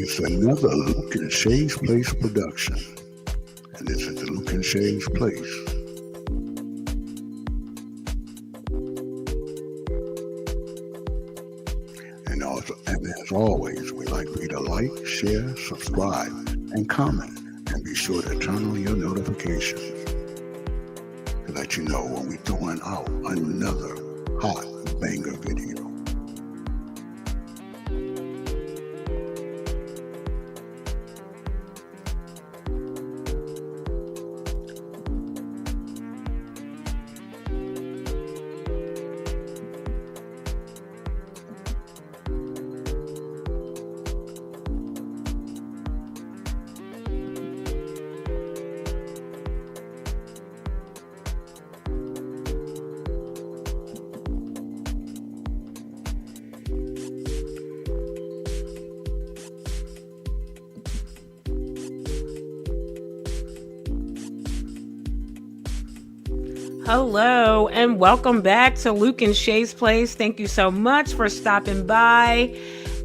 It's another LUKE-N-SHAE'S Place production. And this is the LUKE-N-SHAE'S Place. And as always, we'd like for you to like, share, subscribe, and comment. And be sure to turn on your notifications to let you know when we're throwing out another hot banger video. Hello and welcome back to LUKE-N-SHAE'S Place. Thank you so much for stopping by.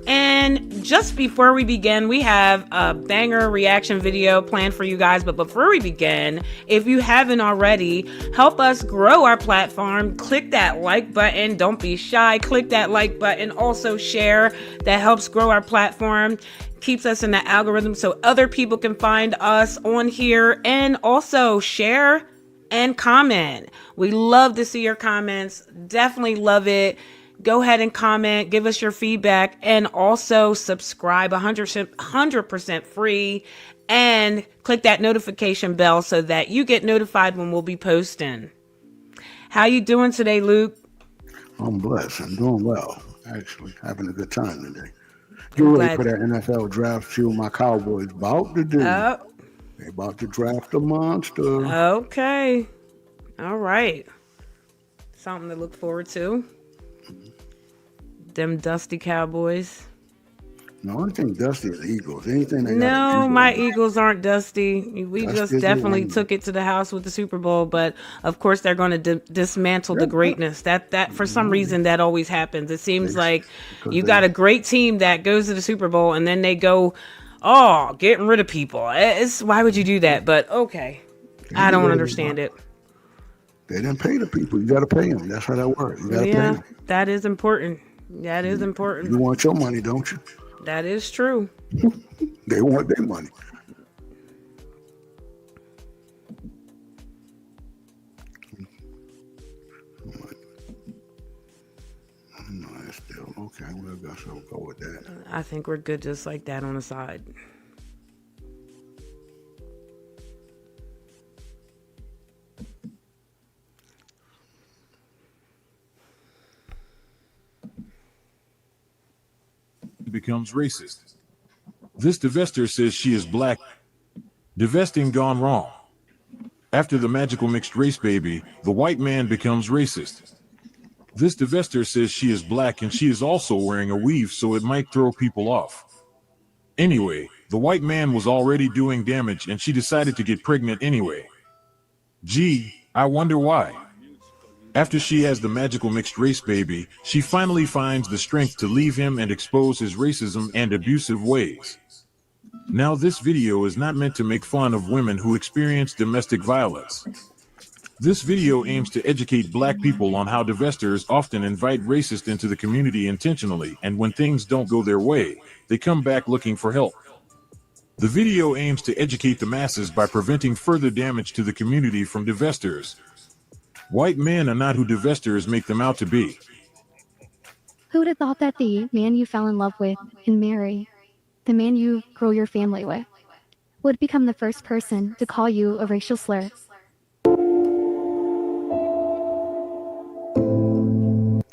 And just before we begin, we have a banger reaction video planned for you guys. But before we begin, if you haven't already, help us grow our platform. Click that like button. Don't be shy. Click that like button. Also share. That helps grow our platform. Keeps us in the algorithm so other people can find us on here. And also share and comment. We love to see your comments. Definitely love it. Go ahead and comment, give us your feedback, and also subscribe 100% free, and click that notification bell so that you get notified when we'll be posting. How you doing today, Luke? I'm blessed. I'm doing well. Actually, having a good time today. Get ready for that NFL draft too. My Cowboys about to do. They about to draft a monster. Okay. All right. Something to look forward to. Them dusty Cowboys. No, I think dusty is Eagles. Anything they No, my Eagles aren't dusty. We just definitely took it to the house with the Super Bowl, but of course they're going to dismantle the greatness. That for some reason that always happens. It seems like you got a great team that goes to the Super Bowl and then they go, oh, getting rid of people. Why would you do that? But okay, I don't understand it. They didn't pay the people. You got to pay them. That's how that works. You got to pay them. That is important. That is important. You want your money, don't you? That is true. They want their money. No, it's still okay. Well, I guess I'll go with that. I think we're good just like that on the side. Becomes racist. This Divestor says she is black. Divesting gone wrong. After the magical mixed race baby, the white man becomes racist. This Divestor says she is black and she is also wearing a weave, so it might throw people off. Anyway, the white man was already doing damage and she decided to get pregnant anyway. Gee, I wonder why. After she has the magical mixed race baby, she finally finds the strength to leave him and expose his racism and abusive ways. Now this video is not meant to make fun of women who experience domestic violence. This video aims to educate black people on how divestors often invite racists into the community intentionally, and when things don't go their way, they come back looking for help. The video aims to educate the masses by preventing further damage to the community from divestors. White men are not who divestors make them out to be. Who'd have thought that the man you fell in love with and marry, the man you grow your family with, would become the first person to call you a racial slur?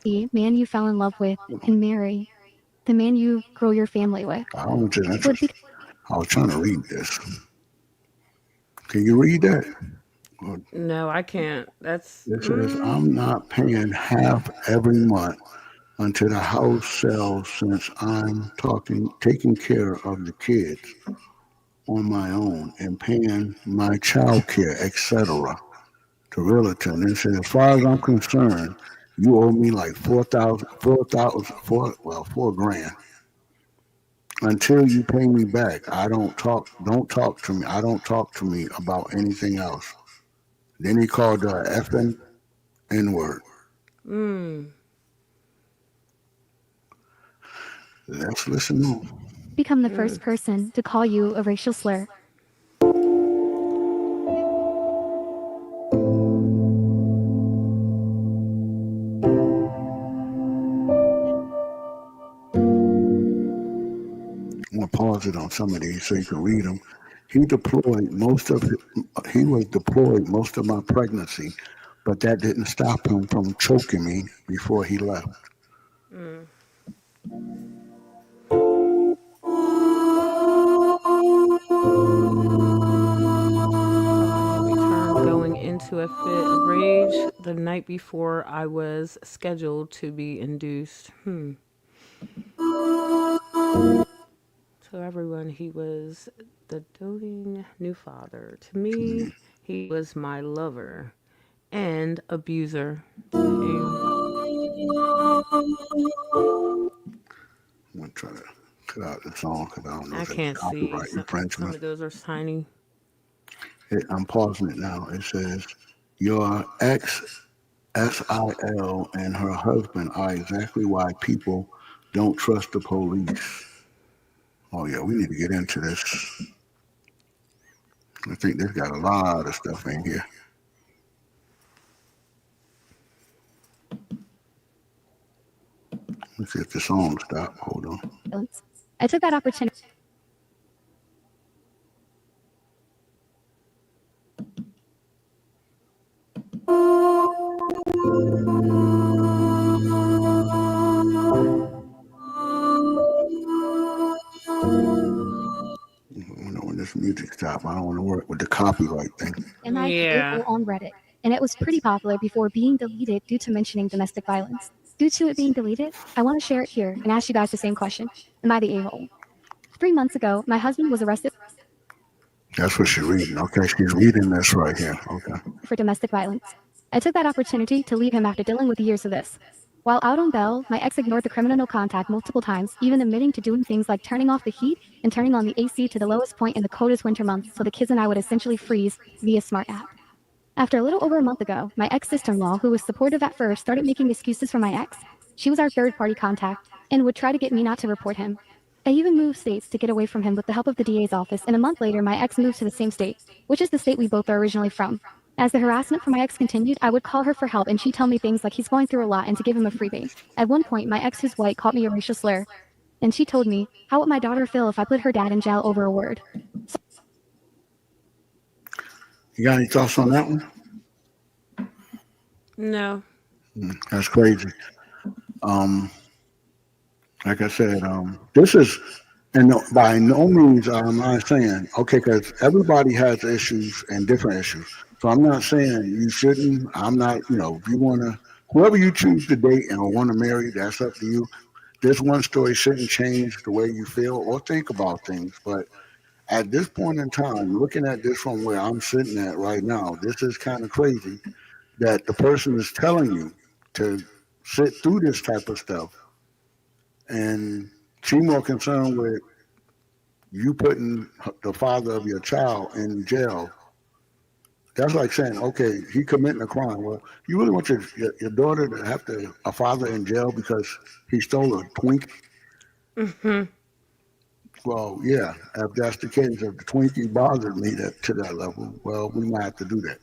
The man you fell in love with and marry, the man you grow your family with. I was trying to read this. Can you read that? No, I can't. It says, I'm not paying half every month until the house sells since I'm taking care of the kids on my own and paying my child care, etc. to realtor. And it says, as far as I'm concerned, you owe me like $4,000, $4 grand. Until you pay me back, I don't talk. Don't talk to me. I don't talk to me about anything else. Then he called her a effing N word. Mm. Let's listen on. Become the first person to call you a racial slur. I'm gonna pause it on some of these so you can read them. He deployed most of. He was deployed most of my pregnancy, but that didn't stop him from choking me before he left. Mm. I returned going into a fit of rage the night before I was scheduled to be induced. To everyone, he was the doting new father. To To me, me, he was my lover and abuser. Damn. I'm gonna try to cut out the song because I don't know I if that's can't see. copyright Some infringement. of those are tiny. I'm pausing it now. It says your ex SIL and her husband are exactly why people don't trust the police. Oh yeah, we need to get into this. I think they've got a lot of stuff in here. Let's see if the song stop. Hold on. I took that opportunity. You know when this music stop, I don't want to work with the copyright thing. And I Yeah. on Reddit, and it was pretty popular before being deleted due to mentioning domestic violence. Due to it being deleted, I want to share it here and ask you guys the same question. Am I the a-hole? 3 months ago, my husband was arrested That's what she's reading. Okay, she's reading this right here. Okay. for domestic violence. I took that opportunity to leave him after dealing with years of this. While out on bail, my ex ignored the criminal no contact multiple times, even admitting to doing things like turning off the heat and turning on the AC to the lowest point in the coldest winter months so the kids and I would essentially freeze via smart app. After a little over a month ago, my ex sister in law, who was supportive at first, started making excuses for my ex. She was our third party contact and would try to get me not to report him. I even moved states to get away from him with the help of the DA's office, and a month later, my ex moved to the same state, which is the state we both are originally from. As the harassment from my ex continued, I would call her for help, and she'd tell me things like he's going through a lot and to give him a freebie. At one point, my ex, who's white, called me a racial slur, and she told me, how would my daughter feel if I put her dad in jail over a word? You got any thoughts on that one? No. That's crazy. Um, like I said, this is, and by no means am I saying, okay, because everybody has issues and different issues. So I'm not saying you shouldn't. I'm not, if you want to, whoever you choose to date and want to marry, that's up to you. This one story shouldn't change the way you feel or think about things. But at this point in time, looking at this from where I'm sitting at right now, this is kind of crazy that the person is telling you to sit through this type of stuff and she more concerned with you putting the father of your child in jail. That's like saying, okay, he committing a crime. Well, you really want your daughter to have a father in jail because he stole a Twinkie? Hmm. Well, yeah, if that's the case, if the Twinkie bothered me to that level, well, we might have to do that.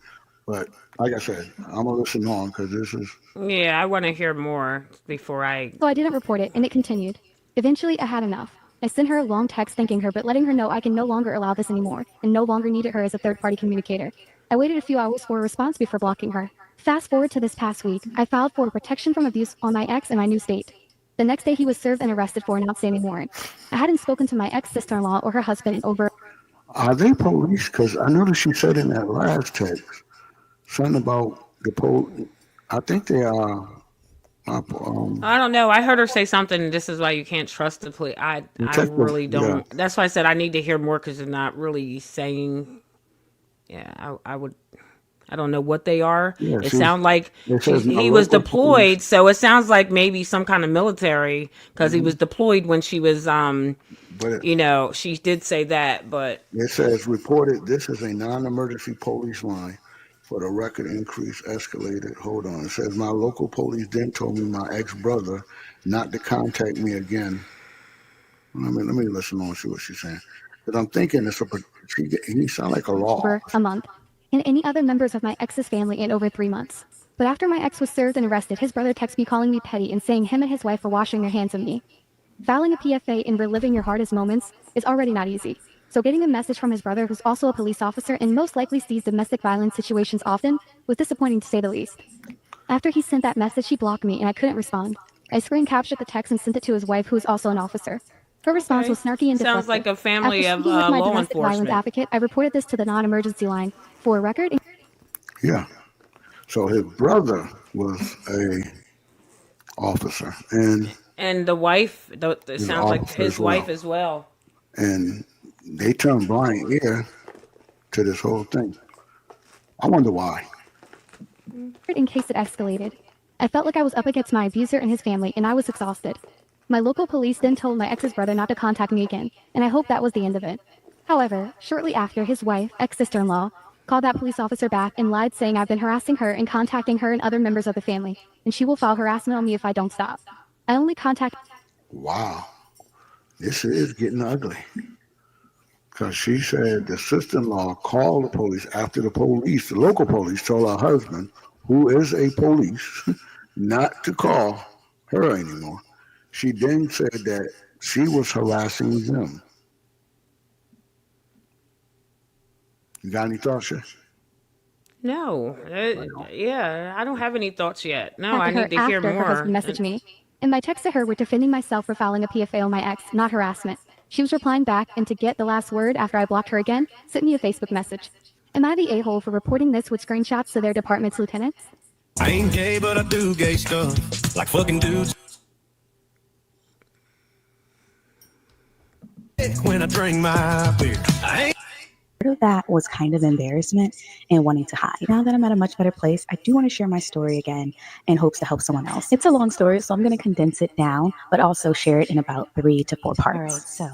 But like I said, I'm gonna listen on because this is. Yeah, I want to hear more before I. So I didn't report it, and it continued. Eventually, I had enough. I sent her a long text thanking her, but letting her know I can no longer allow this anymore, and no longer needed her as a third party communicator. I waited a few hours for a response before blocking her. Fast forward to this past week, I filed for protection from abuse on my ex in my new state. The next day, he was served and arrested for an outstanding warrant. I hadn't spoken to my ex sister in law or her husband in over. Are they police? Because I noticed she said in that last text something about the police. I think they are. I don't know. I heard her say something. This is why you can't trust the police. I Detective. really Yeah, don't. That's why I said I need to hear more because they're not really saying. Yeah, I would. I don't know what they are. Yeah, It see, sounds like it says my he was local police. deployed, so it sounds like maybe some kind of military because he was Mhm. deployed when she was But she did say that, but it says reported this is a non-emergency police line. For the record, increase escalated. Hold on. It says my local police then told me my ex-brother not to contact me again. Let me listen on and see what she's saying. Because I'm thinking he sound like a law over a officer. month, and any other members of my ex's family in over 3 months. But after my ex was served and arrested, his brother texted me calling me petty and saying him and his wife were washing their hands of me. Filing a PFA and reliving your hardest moments is already not easy. So getting a message from his brother, who's also a police officer and most likely sees domestic violence situations often, was disappointing to say the least. After he sent that message, he blocked me and I couldn't respond. I screen captured the text and sent it to his wife, who is also an officer. Her response okay. was snarky and Sounds like deflective. a After family of speaking with my law domestic violence enforcement. advocate, I reported this to the non-emergency line. For a record, Yeah. So his brother was a officer and And the wife, it is an sounds like officer as his wife well. as well. And they turned blind ear to this whole thing. I wonder why. in case it escalated. I felt like I was up against my abuser and his family, and I was exhausted. My local police then told my ex's brother not to contact me again, and I hoped that was the end of it. However, shortly after, his wife, ex-sister-in-law, called that police officer back and lied, saying I've been harassing her and contacting her and other members of the family, and she will file harassment on me if I don't stop. I only contacted Wow. This is getting ugly. Because she said the sister-in-law called the police after the local police, told her husband, who is a police, not to call her anymore. She then said that she was harassing them. You got any thoughts, Shay? No, yeah, I don't have any thoughts yet. No, I her need to hear after her husband more. messaged me. In my text to her, with defending myself for filing a PFA on my ex, not harassment. She was replying back, and to get the last word after I blocked her again, sent me a Facebook message. Am I the a-hole for reporting this with screenshots to their department's lieutenants? I ain't gay, but I do gay stuff. Like fucking dudes. When I drink my beer. I ain't Part of that was kind of embarrassment and wanting to hide. Now that I'm at a much better place, I do want to share my story again in hopes to help someone else. It's a long story, so I'm going to condense it down, but also share it in about 3 to 4 parts. All right, so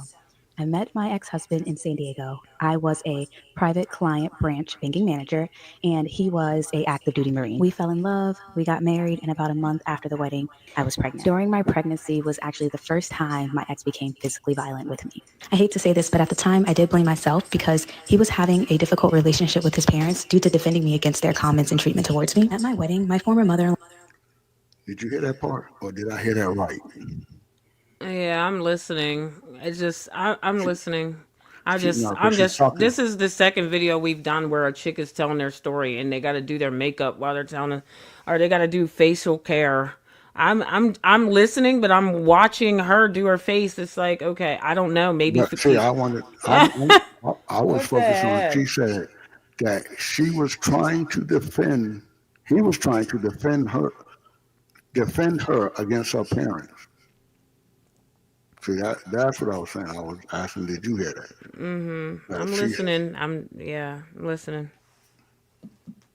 I met my ex-husband in San Diego. I was a private client branch banking manager, and he was a active duty Marine. We fell in love, we got married, and about a month after the wedding, I was pregnant. During my pregnancy was actually the first time my ex became physically violent with me. I hate to say this, but at the time I did blame myself because he was having a difficult relationship with his parents due to defending me against their comments and treatment towards me. At my wedding, my former mother-in-law Did you hear that part, or did I hear that right? Yeah, I'm listening. It's just I'm She, listening. no, I'm because she's just talking. this is the second video we've done where a chick is telling their story and they got to do their makeup while they're telling it, or they got to do facial care. I'm listening, but I'm watching her do her face. It's like, okay, I don't know, maybe But see, fatigue. I wanted. I was What the focused on. She heck? said that she was trying to defend. He was trying to defend her against her parents. See, that's what I was saying. I was asking, did you hear that? I'm She, listening. I'm listening.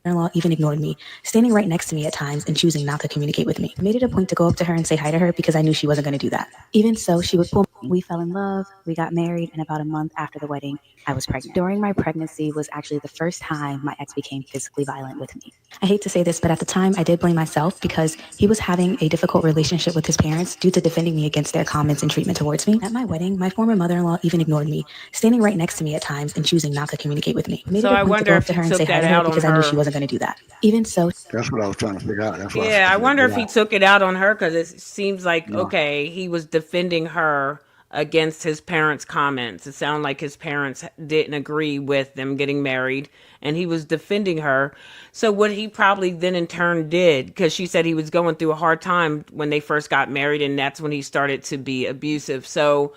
in-law even ignored me, standing right next to me at times and choosing not to communicate with me. I made it a point to go up to her and say hi to her because I knew she wasn't going to do that. Even so, she would pull me. We fell in love, we got married, and about a month after the wedding, I was pregnant. During my pregnancy was actually the first time my ex became physically violent with me. I hate to say this, but at the time I did blame myself because he was having a difficult relationship with his parents due to defending me against their comments and treatment towards me. At my wedding, my former mother-in-law even ignored me, standing right next to me at times and choosing not to communicate with me. I made So it a I point to wonder go up if to he her and say took hi that to her out on because I knew she her. wasn't going to do that. Even so, that's what I was trying to figure out. That's why I Yeah, I said wonder if he why. took it out on her because it seems like, No, okay, he was defending her against his parents' comments. It sounded like his parents didn't agree with them getting married, and he was defending her. So what he probably then in turn did, because she said he was going through a hard time when they first got married, and that's when he started to be abusive. So,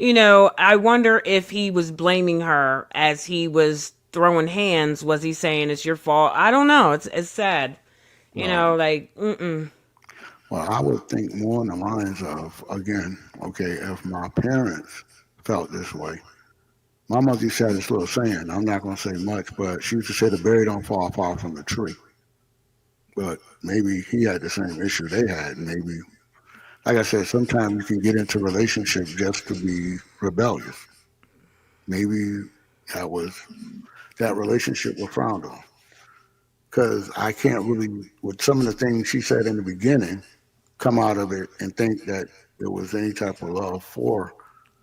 I wonder if he was blaming her as he was throwing hands. Was he saying it's your fault? I don't know. It's sad. well, Like, mm-mm. well, I would think more in the lines of again, okay, if my parents felt this way, My mother used to have this little saying. I'm not going to say much, but she used to say the berry don't fall far from the tree. But maybe he had the same issue they had. Maybe, like I said, sometimes you can get into relationships just to be rebellious. Maybe that was that relationship was frowned on. Because I can't really, with some of the things she said in the beginning, come out of it and think that there was any type of love for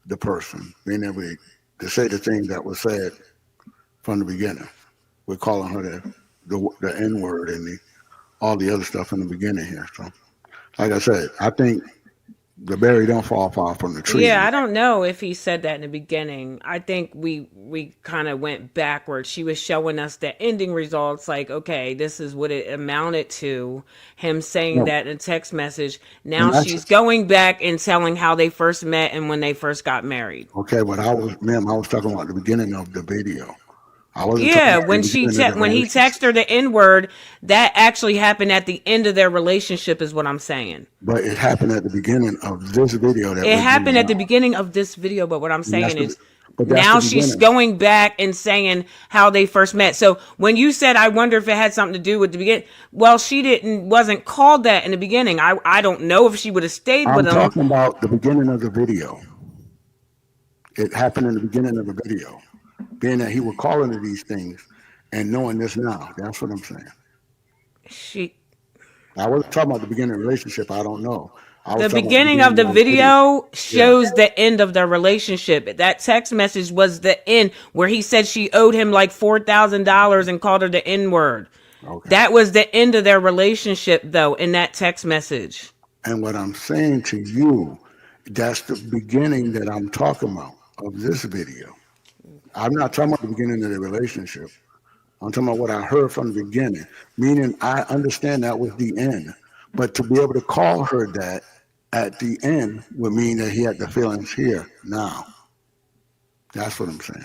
the person, being able to say the things that was said from the beginning. We're calling her the N word and all the other stuff in the beginning here. So, like I said, I think the berry don't fall far from the tree. Yeah, I don't know if he said that in the beginning. I think we kind of went backwards. She was showing us the ending results, like, okay, this is what it amounted to. Him saying No, that in a text message. and Now that's she's going back and telling how they first met and when they first got married. okay. But ma'am, I was talking about the beginning of the video. I wasn't talking Yeah, about the when beginning of the when he relationship. texted her the N word, that actually happened at the end of their relationship, is what I'm saying. But it happened at the beginning of this video that It we're doing happened at the now. beginning of this video, but what I'm And saying is that's the now she's beginning. going back and saying how they first met. So when you said, I wonder if it had something to do with the beginning, well, she wasn't called that in the beginning. I don't know if she would have stayed with I'm him. talking about the beginning of the video. It happened in the beginning of the video. Being that he was calling her these things and knowing this now. That's what I'm saying. She I wasn't talking about the beginning of the relationship. I don't know. I was The talking about the beginning of beginning the of the video. video Yeah. shows the end of their relationship. That text message was the end where he said she owed him like $4,000 and called her the N word. Okay. That was the end of their relationship, though, in that text message. And what I'm saying to you, that's the beginning that I'm talking about of this video. I'm not talking about the beginning of the relationship. I'm talking about what I heard from the beginning, meaning I understand that was the end. But to be able to call her that at the end would mean that he had the feelings here now. That's what I'm saying.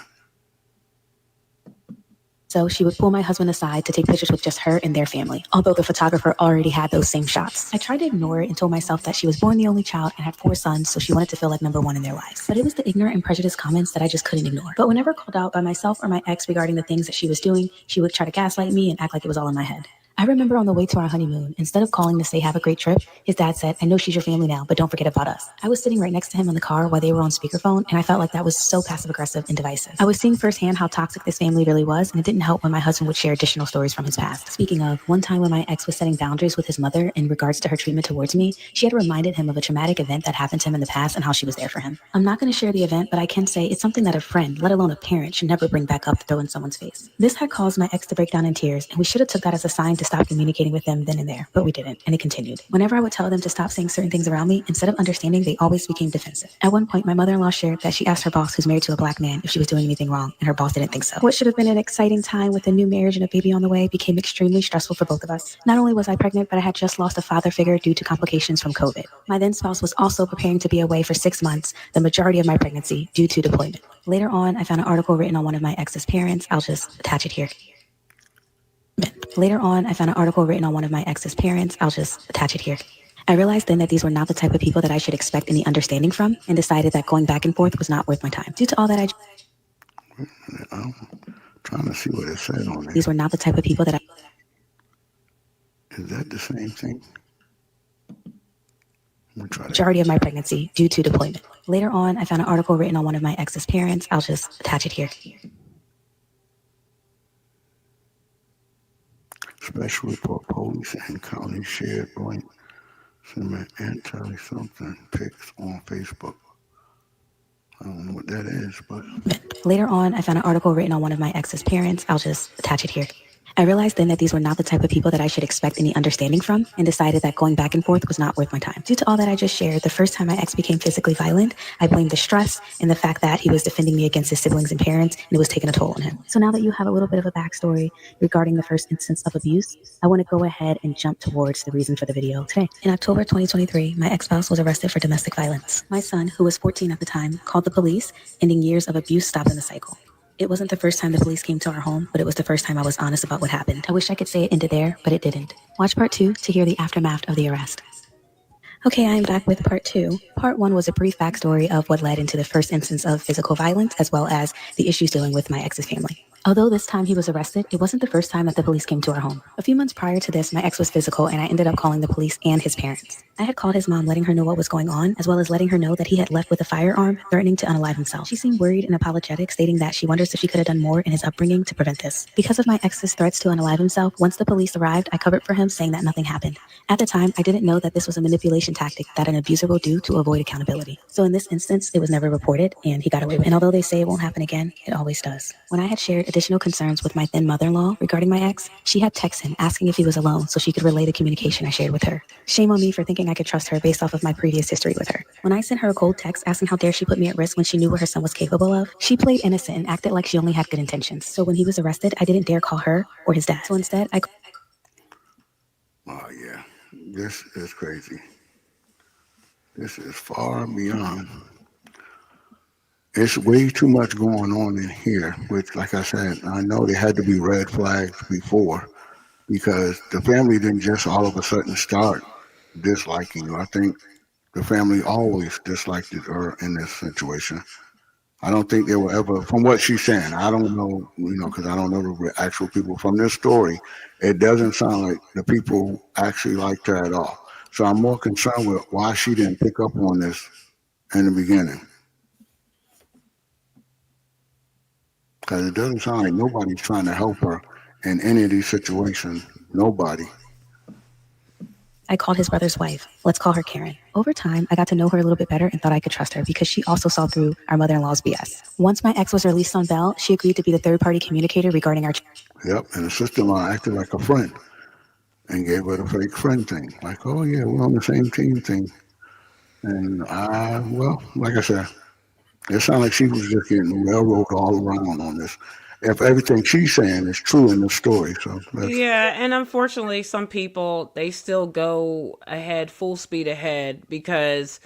So she would pull my husband aside to take pictures with just her and their family, although the photographer already had those same shots. I tried to ignore it and told myself that she was born the only child and had 4 sons, so she wanted to feel like number one in their lives. But it was the ignorant and prejudiced comments that I just couldn't ignore. But whenever called out by myself or my ex regarding the things that she was doing, she would try to gaslight me and act like it was all in my head. I remember on the way to our honeymoon, instead of calling to say have a great trip, his dad said, I know she's your family now, but don't forget about us. I was sitting right next to him in the car while they were on speakerphone, and I felt like that was so passive aggressive and divisive. I was seeing firsthand how toxic this family really was, and it didn't help when my husband would share additional stories from his past. Speaking of, one time when my ex was setting boundaries with his mother in regards to her treatment towards me, she had reminded him of a traumatic event that happened to him in the past and how she was there for him. I'm not going to share the event, but I can say it's something that a friend, let alone a parent, should never bring back up to throw in someone's face. This had caused my ex to break down in tears, and we should have took that as a sign to stop communicating with them then and there, but we didn't, and it continued. Whenever I would tell them to stop saying certain things around me, instead of understanding, they always became defensive. At one point, my mother-in-law shared that she asked her boss, who's married to a black man, if she was doing anything wrong, and her boss didn't think so. What should have been an exciting time with a new marriage and a baby on the way became extremely stressful for both of us. Not only was I pregnant, but I had just lost a father figure due to complications from COVID. My then spouse was also preparing to be away for 6 months, the majority of my pregnancy, due to deployment. Later on, I found an article written on one of my ex's parents. I'll just attach it here. Later on, I found an article written on one of my ex's parents. I'll just attach it here. I realized then that these were not the type of people that I should expect any understanding from, and decided that going back and forth was not worth my time. Due to all that I'm trying to see what it said on there. these were not the type of people that I Is that the same thing? Let me try that. majority of my pregnancy due to deployment. Later on, I found an article written on one of my ex's parents. I'll just attach it here. Special report police and county shared blank cement anti-something pics on Facebook. I don't know what that is, but Later on, I found an article written on one of my ex's parents. I'll just attach it here. I realized then that these were not the type of people that I should expect any understanding from, and decided that going back and forth was not worth my time. Due to all that I just shared, the first time my ex became physically violent, I blamed the stress and the fact that he was defending me against his siblings and parents, and it was taking a toll on him. So now that you have a little bit of a backstory regarding the first instance of abuse, I want to go ahead and jump towards the reason for the video today. In October 2023, my ex-spouse was arrested for domestic violence. My son, who was 14 at the time, called the police, ending years of abuse, stopping the cycle. It wasn't the first time the police came to our home, but it was the first time I was honest about what happened. I wish I could say it ended there, but it didn't. Watch part 2 to hear the aftermath of the arrest. Okay, I am back with part two. Part one was a brief backstory of what led into the first instance of physical violence, as well as the issues dealing with my ex's family. Although this time he was arrested, it wasn't the first time that the police came to our home. A few months prior to this, my ex was physical, and I ended up calling the police and his parents. I had called his mom, letting her know what was going on, as well as letting her know that he had left with a firearm, threatening to unalive himself. She seemed worried and apologetic, stating that she wonders if she could have done more in his upbringing to prevent this. Because of my ex's threats to unalive himself, once the police arrived, I covered for him, saying that nothing happened. At the time, I didn't know that this was a manipulation tactic that an abuser will do to avoid accountability. So in this instance, it was never reported, and he got away with it. And although they say it won't happen again, it always does. When I had shared additional concerns with my then mother-in-law regarding my ex, she had texted him asking if he was alone so she could relay the communication I shared with her. Shame on me for thinking I could trust her based off of my previous history with her. When I sent her a cold text asking how dare she put me at risk when she knew what her son was capable of, she played innocent and acted like she only had good intentions. So when he was arrested, I didn't dare call her or his dad. So instead, Oh, yeah. This is crazy. This is far beyond. It's way too much going on in here, which, like I said, I know there had to be red flags before because the family didn't just all of a sudden start disliking you. I think the family always disliked her in this situation. I don't think they were ever, from what she's saying, I don't know, because I don't know the actual people. From this story, it doesn't sound like the people actually liked her at all. So I'm more concerned with why she didn't pick up on this in the beginning. Because it doesn't sound like nobody's trying to help her in any of these situations. Nobody. I called his brother's wife. Let's call her Karen. Over time, I got to know her a little bit better and thought I could trust her because she also saw through our mother-in-law's BS. Once my ex was released on bail, she agreed to be the third-party communicator regarding our... Yep, and the sister-in-law acted like a friend and gave her the fake friend thing. Like, oh yeah, we're on the same team thing. And well, like I said, it sounded like she was just getting railroaded all around on this. If everything she's saying is true in the story, so that's Yeah, and unfortunately, some people they still go ahead full speed ahead because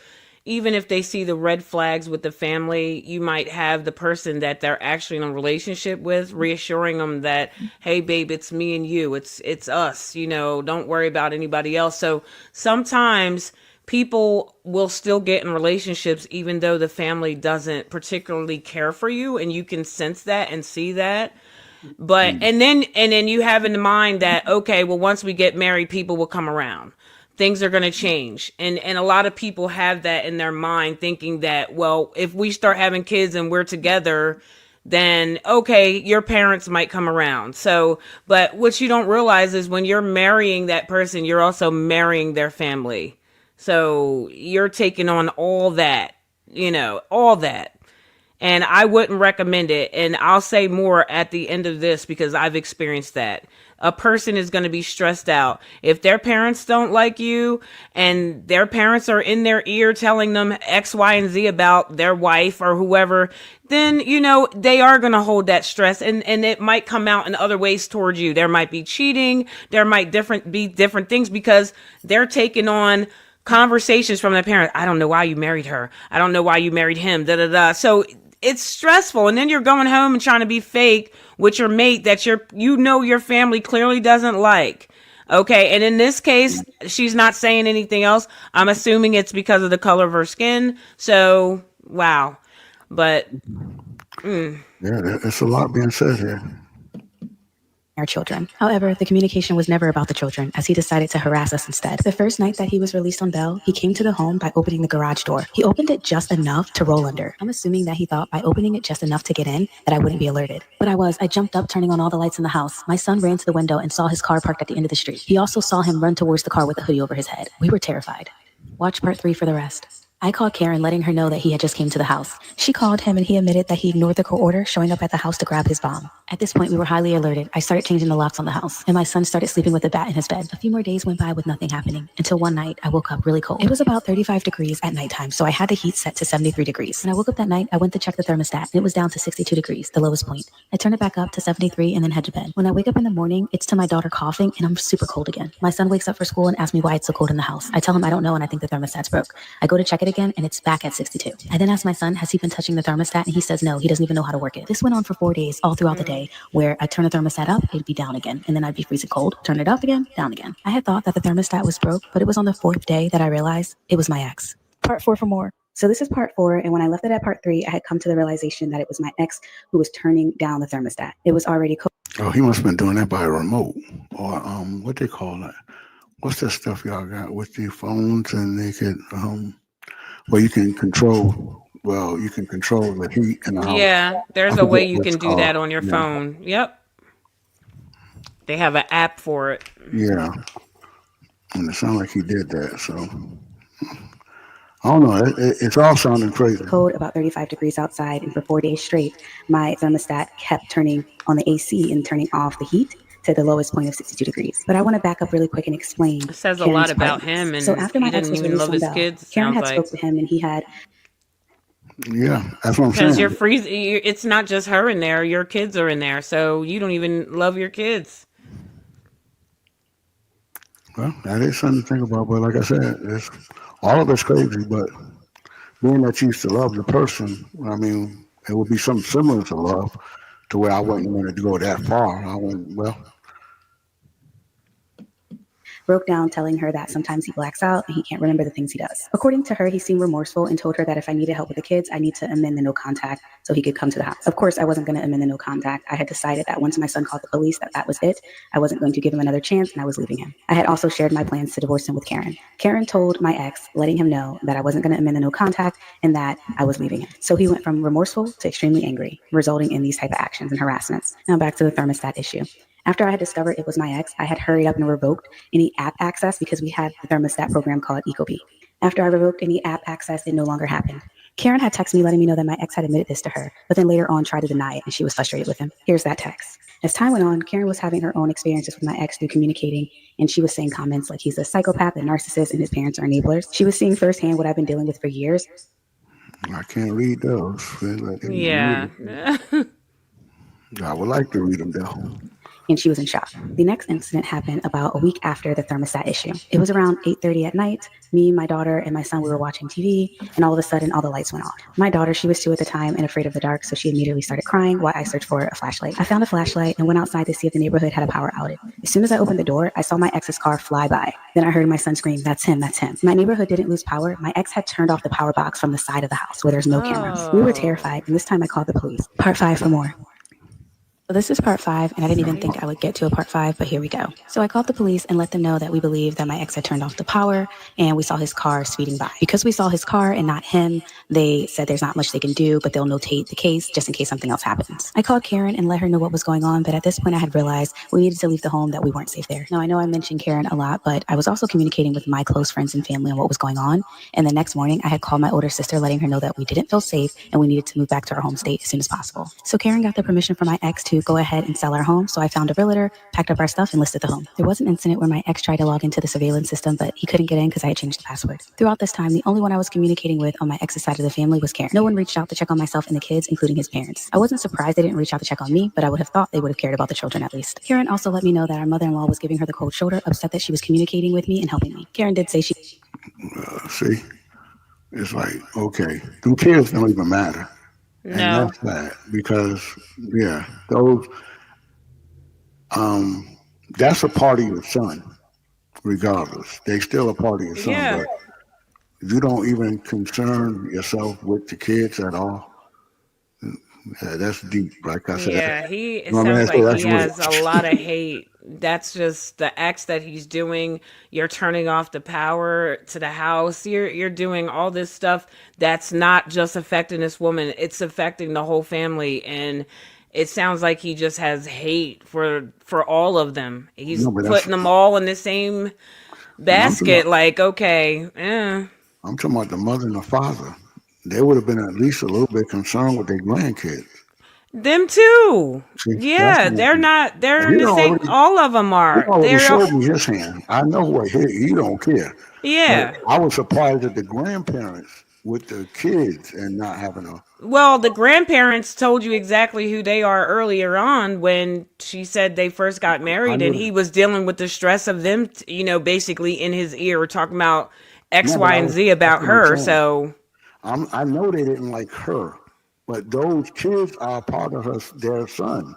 even if they see the red flags with the family, you might have the person that they're actually in a relationship with reassuring them that, "Hey babe, it's me and you. It's us, don't worry about anybody else." So sometimes people will still get in relationships even though the family doesn't particularly care for you, and you can sense that and see that. But and then you have in mind that, okay, well, once we get married, people will come around, things are going to change, and a lot of people have that in their mind, thinking that, well, if we start having kids and we're together, then okay, your parents might come around. So but what you don't realize is when you're marrying that person, you're also marrying their family, so you're taking on all that, all that. And I wouldn't recommend it. And I'll say more at the end of this because I've experienced that. A person is going to be stressed out. If their parents don't like you and their parents are in their ear telling them X, Y, and Z about their wife or whoever, then, they are going to hold that stress, and it might come out in other ways towards you. There might be cheating. There might be different things because they're taking on conversations from their parents. I don't know why you married her. I don't know why you married him. Da da da. So it's stressful, and then you're going home and trying to be fake with your mate that your family clearly doesn't like. Okay, and in this case, she's not saying anything else. I'm assuming it's because of the color of her skin. So wow, but yeah, it's a lot being said here. Our children. However, the communication was never about the children, as he decided to harass us instead. The first night that he was released on bail, he came to the home by opening the garage door. He opened it just enough to roll under. I'm assuming that he thought by opening it just enough to get in, that I wouldn't be alerted. But I was. I jumped up, turning on all the lights in the house. My son ran to the window and saw his car parked at the end of the street. He also saw him run towards the car with a hoodie over his head. We were terrified. Watch part 3 for the rest. I called Karen, letting her know that he had just came to the house. She called him and he admitted that he ignored the court order, showing up at the house to grab his bomb. At this point, we were highly alerted. I started changing the locks on the house, and my son started sleeping with a bat in his bed. A few more days went by with nothing happening, until one night, I woke up really cold. It was about 35 degrees at nighttime, so I had the heat set to 73 degrees. When I woke up that night, I went to check the thermostat, and it was down to 62 degrees, the lowest point. I turned it back up to 73 and then head to bed. When I wake up in the morning, it's to my daughter coughing, and I'm super cold again. My son wakes up for school and asks me why it's so cold in the house. I tell him I don't know, and I think the thermostat's broke. I go to check it again, and it's back at 62. I then asked my son, has he been touching the thermostat? And he says no, he doesn't even know how to work it. This went on for 4 days, all throughout the day, where I'd turn the thermostat up, it'd be down again, and then I'd be freezing cold, turn it up again, down again. I had thought that the thermostat was broke, but it was on the 4th day that I realized it was my ex. Part 4 for more. So this is part 4, and when I left it at part 3, I had come to the realization that it was my ex who was turning down the thermostat. It was already Oh, he must have been doing that by a remote, or what they call that? What's that stuff y'all got with your phones, and they could well, you can control. Well, you can control the heat in the house. Yeah, there's I a way forget you what it's can do that on called. your Yeah, phone. Yep. They have an app for it. yeah, and it sounded like he did that. So I don't know. It's all sounding crazy. cold, about 35 degrees outside, and for 4 days straight, my thermostat kept turning on the AC and turning off the heat to the lowest point of 62 degrees. But I want to back up really quick and explain It says a lot Karen's about part. him, So and after he my ex didn't was even released love on his bail, kids, it Karen sounds had like. spoke to him, and he had Yeah, that's what I'm Because you're saying. freezing. It's not just her in there. Your kids are in there, so you don't even love your kids. Well, that is something to think about. But like I said, it's all of it's crazy. But being that you used to love the person, I mean, it would be something similar to love, to where I wouldn't want to go that far. I wouldn't. Well, broke down telling her that sometimes he blacks out and he can't remember the things he does. According to her, he seemed remorseful and told her that if I needed help with the kids, I need to amend the no contact so he could come to the house. Of course, I wasn't going to amend the no contact. I had decided that once my son called the police that was it. I wasn't going to give him another chance, and I was leaving him. I had also shared my plans to divorce him with Karen. Karen told my ex, letting him know that I wasn't going to amend the no contact and that I was leaving him. So he went from remorseful to extremely angry, resulting in these type of actions and harassments. Now back to the thermostat issue. After I had discovered it was my ex, I had hurried up and revoked any app access because we had the thermostat program called Ecobee. After I revoked any app access, it no longer happened. Karen had texted me letting me know that my ex had admitted this to her, but then later on tried to deny it, and she was frustrated with him. Here's that text. As time went on, Karen was having her own experiences with my ex through communicating, and she was saying comments like he's a psychopath, a narcissist, and his parents are enablers. She was seeing firsthand what I've been dealing with for years. I can't read those. Yeah. I would like to read them though. And she was in shock. The next incident happened about a week after the thermostat issue. It was around 8:30 at night. Me, my daughter, and my son, we were watching TV, and all of a sudden, all the lights went off. My daughter, she was 2 at the time and afraid of the dark, so she immediately started crying while I searched for a flashlight. I found a flashlight and went outside to see if the neighborhood had a power outage. As soon as I opened the door, I saw my ex's car fly by. Then I heard my son scream, "That's him, that's him." My neighborhood didn't lose power. My ex had turned off the power box from the side of the house where there's no cameras. We were terrified, and this time I called the police. Part 5 for more. So this is part 5, and I didn't even think I would get to a part 5, but here we go. So I called the police and let them know that we believed that my ex had turned off the power, and we saw his car speeding by. Because we saw his car and not him, they said there's not much they can do, but they'll notate the case just in case something else happens. I called Karen and let her know what was going on, but at this point I had realized we needed to leave the home, that we weren't safe there. Now I know I mentioned Karen a lot, but I was also communicating with my close friends and family on what was going on, and the next morning I had called my older sister letting her know that we didn't feel safe and we needed to move back to our home state as soon as possible. So Karen got the permission from my ex to go ahead and sell our home, so I found a realtor, packed up our stuff, and listed the home. There was an incident where my ex tried to log into the surveillance system, but he couldn't get in because I had changed the password. Throughout this time, the only one I was communicating with on my ex's side of the family was Karen. No one reached out to check on myself and the kids, including his parents. I wasn't surprised they didn't reach out to check on me, but I would have thought they would have cared about the children at least. Karen also let me know that our mother-in-law was giving her the cold shoulder, upset that she was communicating with me and helping me. Karen did say she... See, it's like, okay, them kids don't even matter, and No. that's bad because yeah, those that's a part of your son. Regardless, they still a part of your son, Yeah. but you don't even concern yourself with the kids at all. Yeah, that's deep. Like I said, Yeah, it my man sounds said like he that's has a lot rich. of hate. That's just the acts that he's doing. You're turning off the power to the house. You're doing all this stuff that's not just affecting this woman. It's affecting the whole family, and it sounds like he just has hate for all of them. He's No, but that's putting them all in the same no, I'm talking basket about. like, okay, I'm talking about the mother and the father. They would have been at least a little bit concerned with their grandkids. them too. See, that's Yeah, what I'm. they're He in the don't same, already. all of them He are. already They're showed me his hand. I know what he don't care. But yeah. I was surprised at the grandparents with the kids and not having a. Well, the grandparents told you exactly who they are earlier on when she said they first got I married, and knew he was dealing with the stress of them, basically in his ear talking about X, No, Y, but and Z that's about what I'm her. saying. So I know they didn't like her, but those kids are part of their son.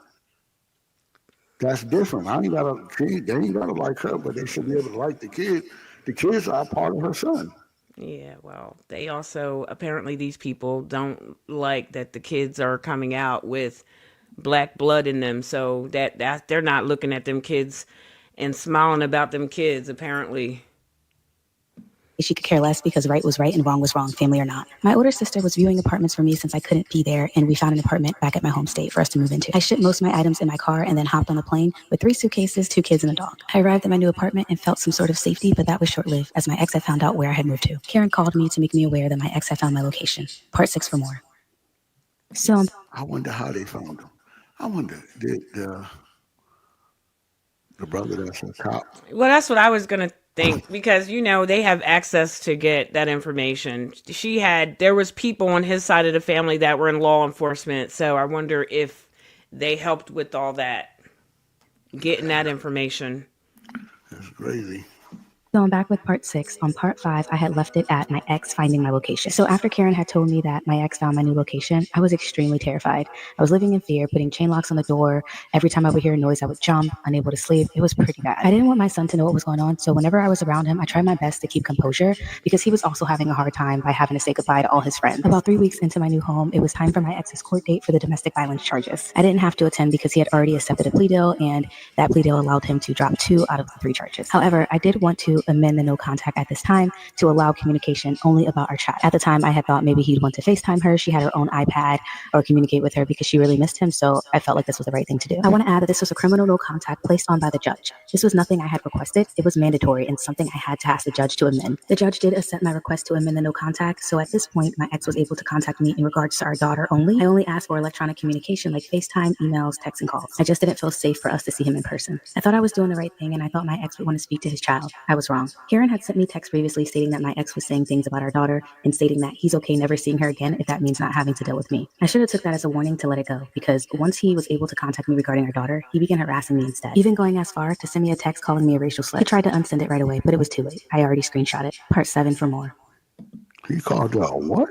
That's different. They ain't gotta like her, but they should be able to like the kid. The kids are part of her son. yeah, well, they also apparently these people don't like that the kids are coming out with black blood in them. So that they're not looking at them kids and smiling about them kids apparently. She could care less because right was right and wrong was wrong, family or not. My older sister was viewing apartments for me since I couldn't be there, and we found an apartment back at my home state for us to move into. I shipped most of my items in my car and then hopped on the plane with 3 suitcases, 2 kids, and a dog. I arrived at my new apartment and felt some sort of safety, but that was short-lived as my ex had found out where I had moved to. Karen called me to make me aware that my ex had found my location. Part 6 for more. So I wonder how they found him. I wonder did the brother that's a cop. Well, that's what I was gonna think because they have access to get that information. There was people on his side of the family that were in law enforcement, so I wonder if they helped with all that, getting that information. That's crazy. So I'm back with part 6. On part 5, I had left it at my ex finding my location. So after Karen had told me that my ex found my new location, I was extremely terrified. I was living in fear, putting chain locks on the door. Every time I would hear a noise, I would jump, unable to sleep. It was pretty bad. I didn't want my son to know what was going on, so whenever I was around him, I tried my best to keep composure because he was also having a hard time by having to say goodbye to all his friends. About 3 weeks into my new home, it was time for my ex's court date for the domestic violence charges. I didn't have to attend because he had already accepted a plea deal, and that plea deal allowed him to drop 2 out of the 3 charges. However, I did want to amend the no contact at this time to allow communication only about our chat. At the time, I had thought maybe he'd want to FaceTime her. She had her own iPad or communicate with her because she really missed him. So I felt like this was the right thing to do. I want to add that this was a criminal no contact placed on by the judge. This was nothing I had requested. It was mandatory and something I had to ask the judge to amend. The judge did accept my request to amend the no contact. So at this point, my ex was able to contact me in regards to our daughter only. I only asked for electronic communication like FaceTime, emails, texts, and calls. I just didn't feel safe for us to see him in person. I thought I was doing the right thing and I thought my ex would want to speak to his child. I was wrong. Karen had sent me text previously stating that my ex was saying things about our daughter and stating that he's okay never seeing her again if that means not having to deal with me. I should have took that as a warning to let it go because once he was able to contact me regarding our daughter, he began harassing me instead, even going as far to send me a text calling me a racial slur. He tried to unsend it right away, but it was too late. I already screenshot it. Part 7 for more. He called her a what?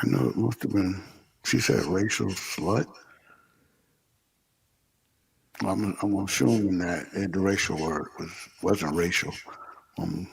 I know it must have been. She said racial slut. I'm assuming that the racial word wasn't racial. Um,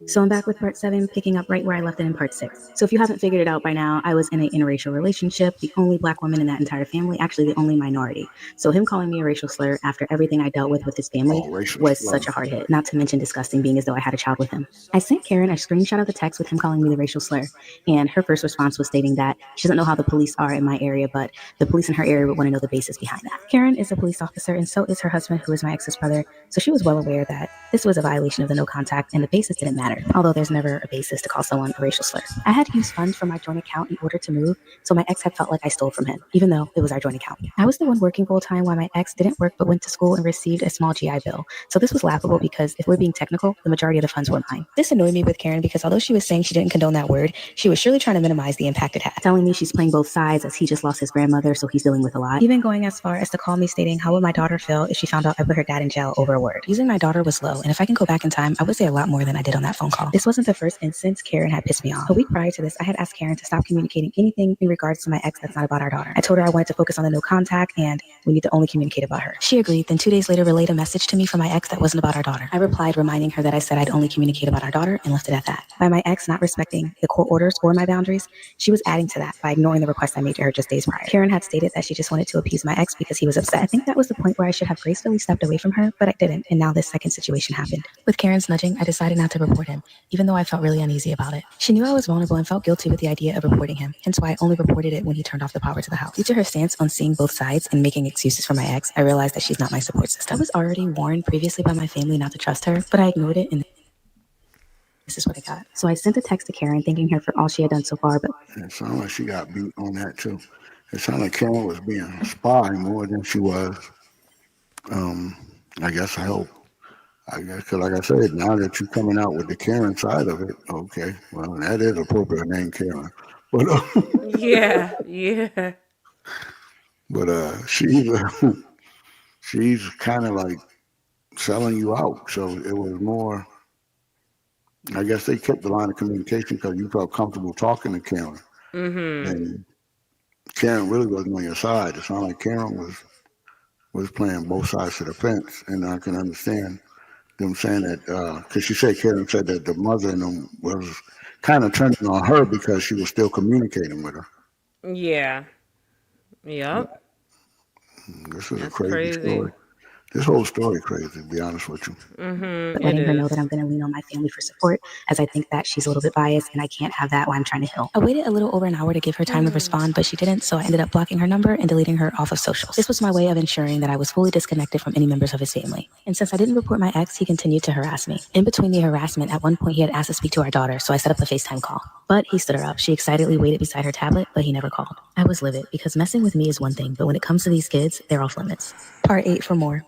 So I'm back with part 7, picking up right where I left it in part 6. So if you haven't figured it out by now, I was in an interracial relationship, the only black woman in that entire family, actually the only minority. So him calling me a racial slur after everything I dealt with his family was such a hard hit, not to mention disgusting, being as though I had a child with him. I sent Karen a screenshot of the text with him calling me the racial slur, and her first response was stating that she doesn't know how the police are in my area, but the police in her area would want to know the basis behind that. Karen is a police officer, and so is her husband, who is my ex's brother, so she was well aware that this was a violation of the no contact, and the basis didn't matter, although there's never a basis to call someone a racial slur. I had used funds from my joint account in order to move, so my ex had felt like I stole from him, even though it was our joint account. I was the one working full time while my ex didn't work but went to school and received a small GI Bill. So this was laughable because if we're being technical, the majority of the funds were mine. This annoyed me with Karen because although she was saying she didn't condone that word, she was surely trying to minimize the impact it had, telling me she's playing both sides as he just lost his grandmother, so he's dealing with a lot, even going as far as to call me stating how would my daughter feel if she found out I put her dad in jail over a word. Using my daughter was low, and if I can go back in time, I would say a lot more than I did on that phone call. This wasn't the first instance Karen had pissed me off. A week prior to this, I had asked Karen to stop communicating anything in regards to my ex that's not about our daughter. I told her I wanted to focus on the no contact and we need to only communicate about her. She agreed, then 2 days later relayed a message to me from my ex that wasn't about our daughter. I replied reminding her that I said I'd only communicate about our daughter and left it at that. By my ex not respecting the court orders or my boundaries, she was adding to that by ignoring the request I made to her just days prior. Karen had stated that she just wanted to appease my ex because he was upset. I think that was the point where I should have gracefully stepped away from her, but I didn't, and now this second situation happened. With Karen's nudging, I decided not to report him, even though I felt really uneasy about it. She knew I was vulnerable and felt guilty with the idea of reporting him, hence why I only reported it when he turned off the power to the house. Due to her stance on seeing both sides and making excuses for my ex, I realized that she's not my support system. I was already warned previously by my family not to trust her, but I ignored it and this is what I got. So I sent a text to Karen thanking her for all she had done so far, but it sounded like she got beat on that too. It sounded like Karen was being a spy more than she was. I guess help. I guess because, like I said, now that you're coming out with the Karen side of it, okay, well, that is appropriate name, Karen. But Yeah. but she's she's kind of like selling you out. So it was more. I guess they kept the line of communication because you felt comfortable talking to Karen, Mm-hmm. and Karen really wasn't on your side. It sounded like Karen was playing both sides of the fence, and I can understand them saying that because she said Karen said that the mother and them was kind of turning on her because she was still communicating with her. Yeah. But Yep. this is a That's crazy crazy. story. This whole story crazy, to be honest with you. Mm-hmm. But It letting her know that is. I'm going to lean on my family for support, as I think that she's a little bit biased and I can't have that while I'm trying to heal. I waited a little over an hour to give her time to respond, but she didn't, so I ended up blocking her number and deleting her off of socials. This was my way of ensuring that I was fully disconnected from any members of his family. And since I didn't report my ex, he continued to harass me. In between the harassment, at one point he had asked to speak to our daughter, so I set up a FaceTime call. But he stood her up. She excitedly waited beside her tablet, but he never called. I was livid because messing with me is one thing, but when it comes to these kids, they're off limits. Part 8 for more.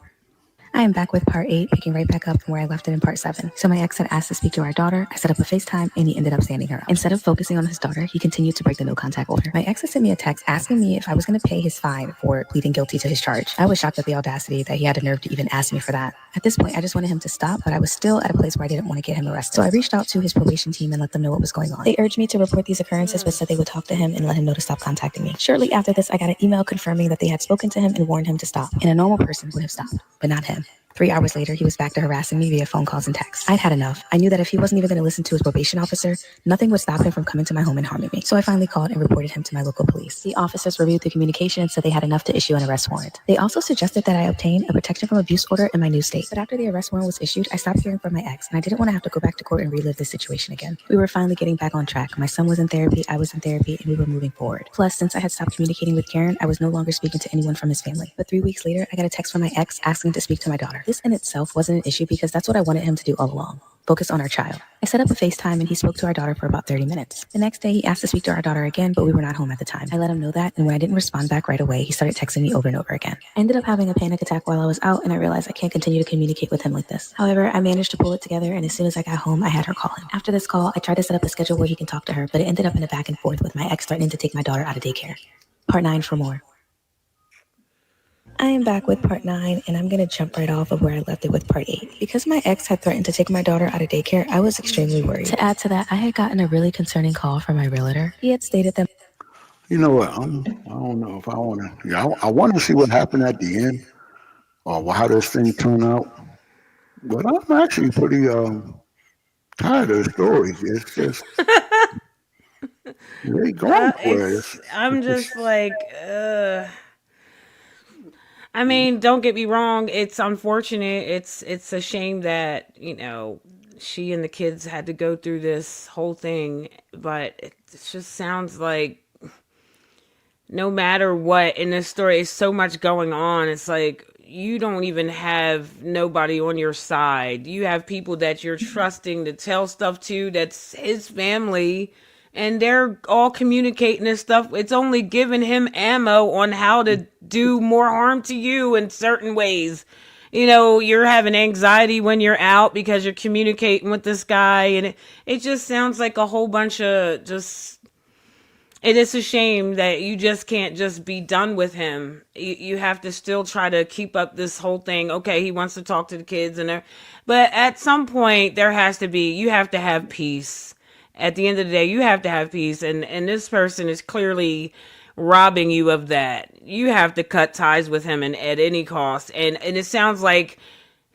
I am back with part 8, picking right back up from where I left it in part 7. So my ex had asked to speak to our daughter. I set up a FaceTime and he ended up standing her up. Instead of focusing on his daughter, he continued to break the no contact order. My ex had sent me a text asking me if I was going to pay his fine for pleading guilty to his charge. I was shocked at the audacity that he had the nerve to even ask me for that. At this point, I just wanted him to stop, but I was still at a place where I didn't want to get him arrested. So I reached out to his probation team and let them know what was going on. They urged me to report these occurrences, but said they would talk to him and let him know to stop contacting me. Shortly after this, I got an email confirming that they had spoken to him and warned him to stop. And a normal person would have stopped, but not him. 3 hours later, he was back to harassing me via phone calls and texts. I'd had enough. I knew that if he wasn't even going to listen to his probation officer, nothing would stop him from coming to my home and harming me. So I finally called and reported him to my local police. The officers reviewed the communication and said they had enough to issue an arrest warrant. They also suggested that I obtain a protection from abuse order in my new state. But after the arrest warrant was issued, I stopped hearing from my ex, and I didn't want to have to go back to court and relive this situation again. We were finally getting back on track. My son was in therapy, I was in therapy, and we were moving forward. Plus, since I had stopped communicating with Karen, I was no longer speaking to anyone from his family. But 3 weeks later, I got a text from my ex asking to speak to my daughter. This in itself wasn't an issue because that's what I wanted him to do all along. Focus on our child. I set up a FaceTime and he spoke to our daughter for about 30 minutes. The next day, he asked to speak to our daughter again, but we were not home at the time. I let him know that, and when I didn't respond back right away, he started texting me over and over again. I ended up having a panic attack while I was out, and I realized I can't continue to communicate with him like this. However, I managed to pull it together, and as soon as I got home, I had her call him. After this call, I tried to set up a schedule where he can talk to her, but it ended up in a back and forth with my ex threatening to take my daughter out of daycare. Part 9 for more. I am back with part 9, and I'm going to jump right off of where I left it with part 8. Because my ex had threatened to take my daughter out of daycare, I was extremely worried. To add to that, I had gotten a really concerning call from my realtor. He had stated that You know what? I don't know if I want to. Yeah, I want to see what happened at the end or how this thing turned out. But I'm actually pretty tired of the stories. It's just they going for it. I'm It's just, just like, I mean, don't get me wrong. It's unfortunate. It's a shame that she and the kids had to go through this whole thing. But it just sounds like no matter what in this story, it's so much going on. It's like you don't even have nobody on your side. You have people that you're trusting to tell stuff to. That's his family. And they're all communicating this stuff. It's only giving him ammo on how to do more harm to you in certain ways. You're having anxiety when you're out because you're communicating with this guy. And it just sounds like a whole bunch of just. It is a shame that you just can't just be done with him. You have to still try to keep up this whole thing. Okay, he wants to talk to the kids but at some point you have to have peace. At the end of the day, you have to have peace, and this person is clearly robbing you of that. You have to cut ties with him and at any cost. And it sounds like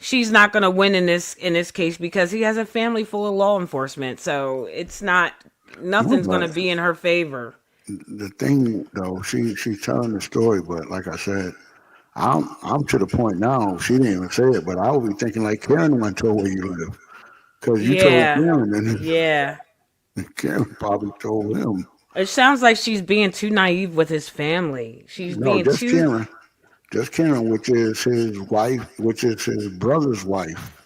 she's not going to win in this case because he has a family full of law enforcement. So it's not no, nothing's going to but be in her favor. the thing though, she's telling the story, but like I said, I'm to the point now. She didn't even say it, but I would be thinking like Karen went to where you live because you told Yeah. Karen, and Yeah. Karen probably told him. It sounds like she's being too naive with his family. She's No, being too. just Karen, which is his wife, which is his brother's wife.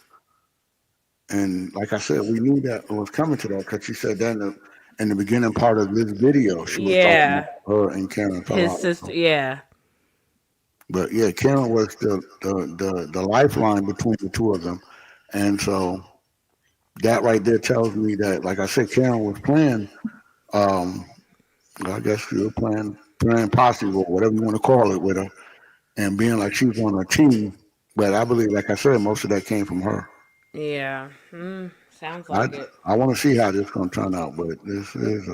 And like I said, we knew that it was coming to that because she said that in the beginning part of this video, she was talking Yeah. about her and Karen fell His out. sister. Yeah. But yeah, Karen was the lifeline between the two of them, and so that right there tells me that, like I said, Karen was playing. Um, I guess she was playing posse or whatever you want to call it with her, and being like she was on her team But I believe, like I said, most of that came from her. Yeah. Sounds I like it. I want to see how this gonna turn out, but this is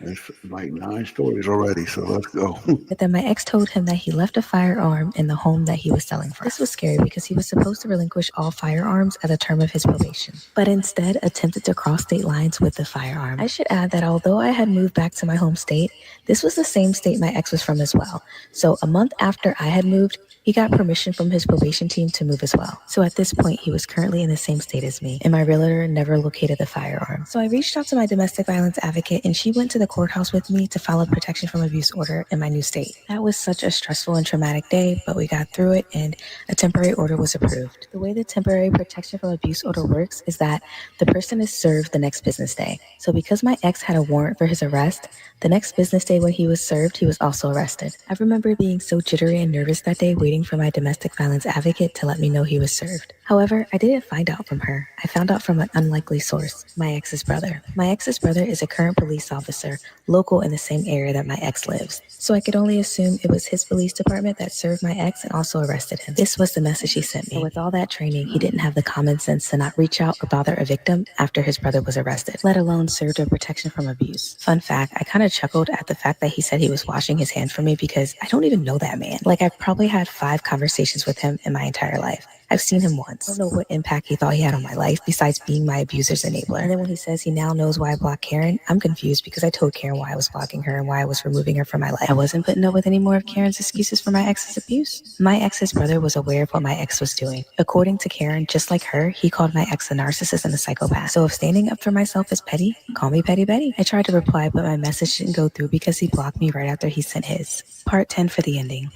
it's like 9 stories already, so let's go. But then my ex told him that he left a firearm in the home that he was selling from. This was scary because he was supposed to relinquish all firearms at the term of his probation, but instead attempted to cross state lines with the firearm. I should add that although I had moved back to my home state, this was the same state my ex was from as well. So a month after I had moved, he got permission from his probation team to move as well. So at this point, he was currently in the same state as me, and my realtor never located the firearm. So I reached out to my domestic violence advocate, and she went to the courthouse with me to file a protection from abuse order in my new state. That was such a stressful and traumatic day, but we got through it, and a temporary order was approved. The way the temporary protection from abuse order works is that the person is served the next business day. So because my ex had a warrant for his arrest, the next business day when he was served, he was also arrested. I remember being so jittery and nervous that day, waiting for my domestic violence advocate to let me know he was served. However, I didn't find out from her. I found out from an unlikely source, my ex's brother. My ex's brother is a current police officer, local in the same area that my ex lives. So I could only assume it was his police department that served my ex and also arrested him. This was the message he sent me. But with all that training, he didn't have the common sense to not reach out or bother a victim after his brother was arrested, let alone served a protection from abuse. Fun fact, I kind of chuckled at the fact that he said he was washing his hands for me because I don't even know that man. Like, I've probably had 5 conversations with him in my entire life. I've seen him once. I don't know what impact he thought he had on my life besides being my abuser's enabler. And then when he says he now knows why I blocked Karen, I'm confused because I told Karen why I was blocking her and why I was removing her from my life. I wasn't putting up with any more of Karen's excuses for my ex's abuse. My ex's brother was aware of what my ex was doing. According to Karen, just like her, he called my ex a narcissist and a psychopath. So if standing up for myself is petty, call me Petty Betty. I tried to reply, but my message didn't go through because he blocked me right after he sent his. Part 10 for the ending.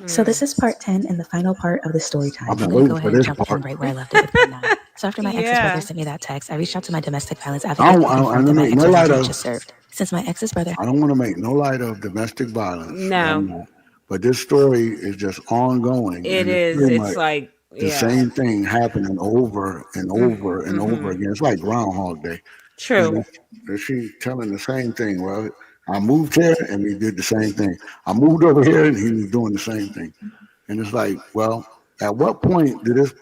So this is part 10 and the final part of the story time. I've I'm been going to go waiting for ahead and this jump in part. right where I left it with part 9. So after my ex's Yeah. brother sent me that text, I reached out to my domestic violence I advocate don't, to I don't, confirm I that don't my make ex no was light indeed of. just served. Since my ex's brother... I don't want to make no light of domestic violence. I'm No. not. But this story is just ongoing, It and it's is. pretty It's much like, the yeah. same thing happening over and over and over again. It's like Groundhog Day. True. And she telling the same thing. Well, I moved here and he did the same thing. I moved over here and he was doing the same thing. And it's like, well, at what point did this?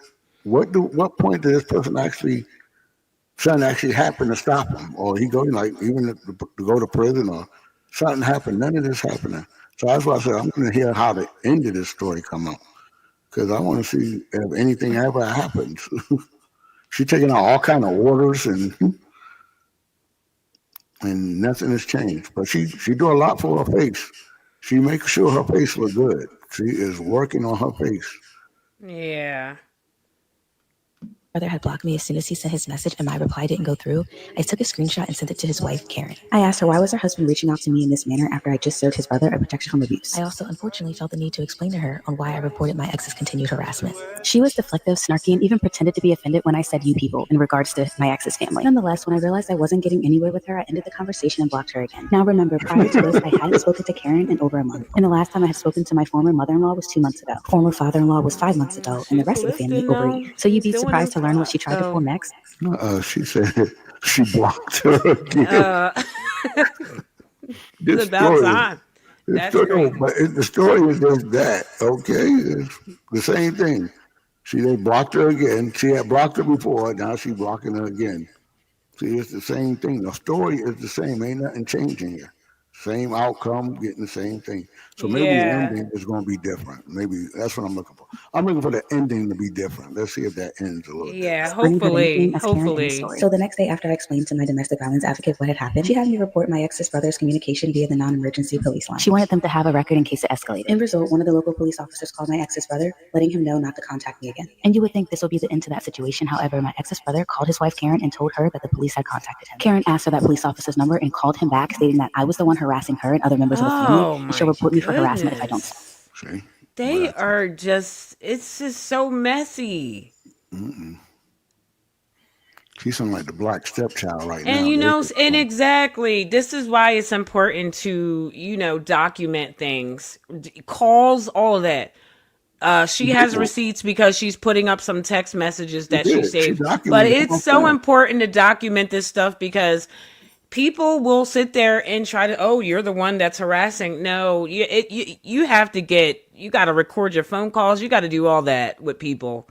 What point did this person actually something actually happened to stop him, or he go like even to go to prison or something happened? None of this happening. So that's why I said I'm going to hear how the end of this story come out because I want to see if anything ever happens. She's taking out all kind of orders and nothing has changed. But she do a lot for her face. She makes sure her face look good. She is working on her face. Yeah. brother had blocked me as soon as he sent his message and my reply didn't go through, I took a screenshot and sent it to his wife, Karen. I asked her why was her husband reaching out to me in this manner after I just served his brother a protection from abuse. I also unfortunately felt the need to explain to her on why I reported my ex's continued harassment. She was deflective, snarky, and even pretended to be offended when I said you people in regards to my ex's family. Nonetheless, when I realized I wasn't getting anywhere with her, I ended the conversation and blocked her again. Now remember, prior to this, I hadn't spoken to Karen in over a month. And the last time I had spoken to my former mother-in-law was 2 months ago. Former father-in-law was 5 months ago, and the rest of the family over a year. So you'd be surprised to learn what she tried to pull next. She said she blocked her again. It's about time. That's crazy. But the story is just that, okay? It's the same thing. They blocked her again. She had blocked her before. Now she's blocking her again. See, it's the same thing. The story is the same. Ain't nothing changing here. Same outcome, getting the same thing. So maybe the ending is going to be different. Maybe that's what I'm looking for. I'm looking for the ending to be different. Let's see if that ends a little different. Hopefully. So the next day after I explained to my domestic violence advocate what had happened, she had me report my ex's brother's communication via the non-emergency police line. She wanted them to have a record in case it escalated. In result, one of the local police officers called my ex's brother, letting him know not to contact me again. And you would think this would be the end to that situation. However, my ex's brother called his wife Karen and told her that the police had contacted him. Karen asked for that police officer's number and called him back, stating that I was the one harassing her and other members of the family, and she'll report me for harassment if I don't stop. See? They are just, it's just so messy. She sounds like the black stepchild right now. And and exactly, this is why it's important to, document things, calls, all of that. She has receipts because she's putting up some text messages that she saved. But it's so important to document this stuff because people will sit there and try to, oh, you're the one that's harassing. No, you have to you got to record your phone calls. You got to do all that with people.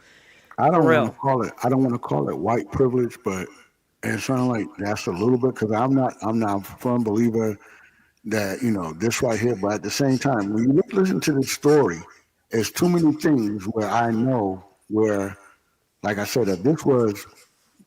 I For don't want to real. call it. I don't want to call it white privilege, but it sounds like that's a little bit because I'm not a firm believer that this right here. But at the same time, when you listen to this story, there's too many things where I know where, like I said, if this was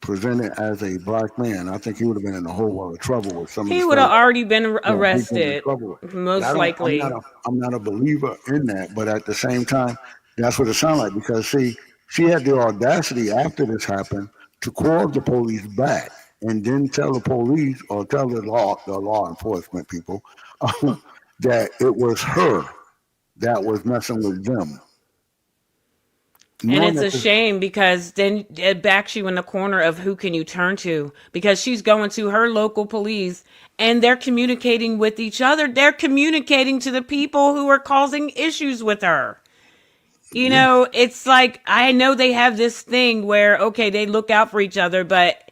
presented as a black man, I think he would have been in a whole world of trouble with some of the He would have stuff. already been Yeah, he's been in arrested, trouble with. But most likely. I'm not a believer in that. But at the same time, that's what it sounds like because see, she had the audacity after this happened to call the police back and then tell the police or tell the law enforcement people that it was her that was messing with them, And knowing it's that a this, shame because then it backs you in the corner of who can you turn to, because she's going to her local police and they're communicating with each other. They're communicating to the people who are causing issues with her. yeah, It's like, I know they have this thing where, okay, they look out for each other, but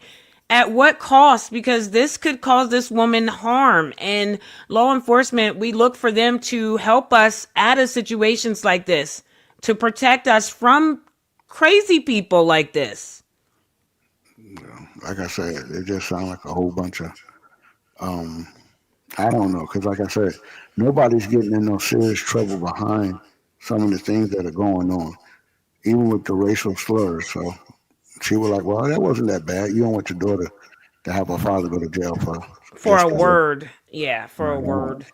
at what cost? Because this could cause this woman harm. And law enforcement, we look for them to help us out of situations like this, to protect us from crazy people like this. like I said, it just sounds like a whole bunch of um, I don't know, because like I said, nobody's getting in no serious trouble behind some of the things that are going on, even with the racial slurs. So she was like, "Well, that wasn't that bad. You don't want your daughter to have her father go to jail for For just a because, word. Yeah, for a word.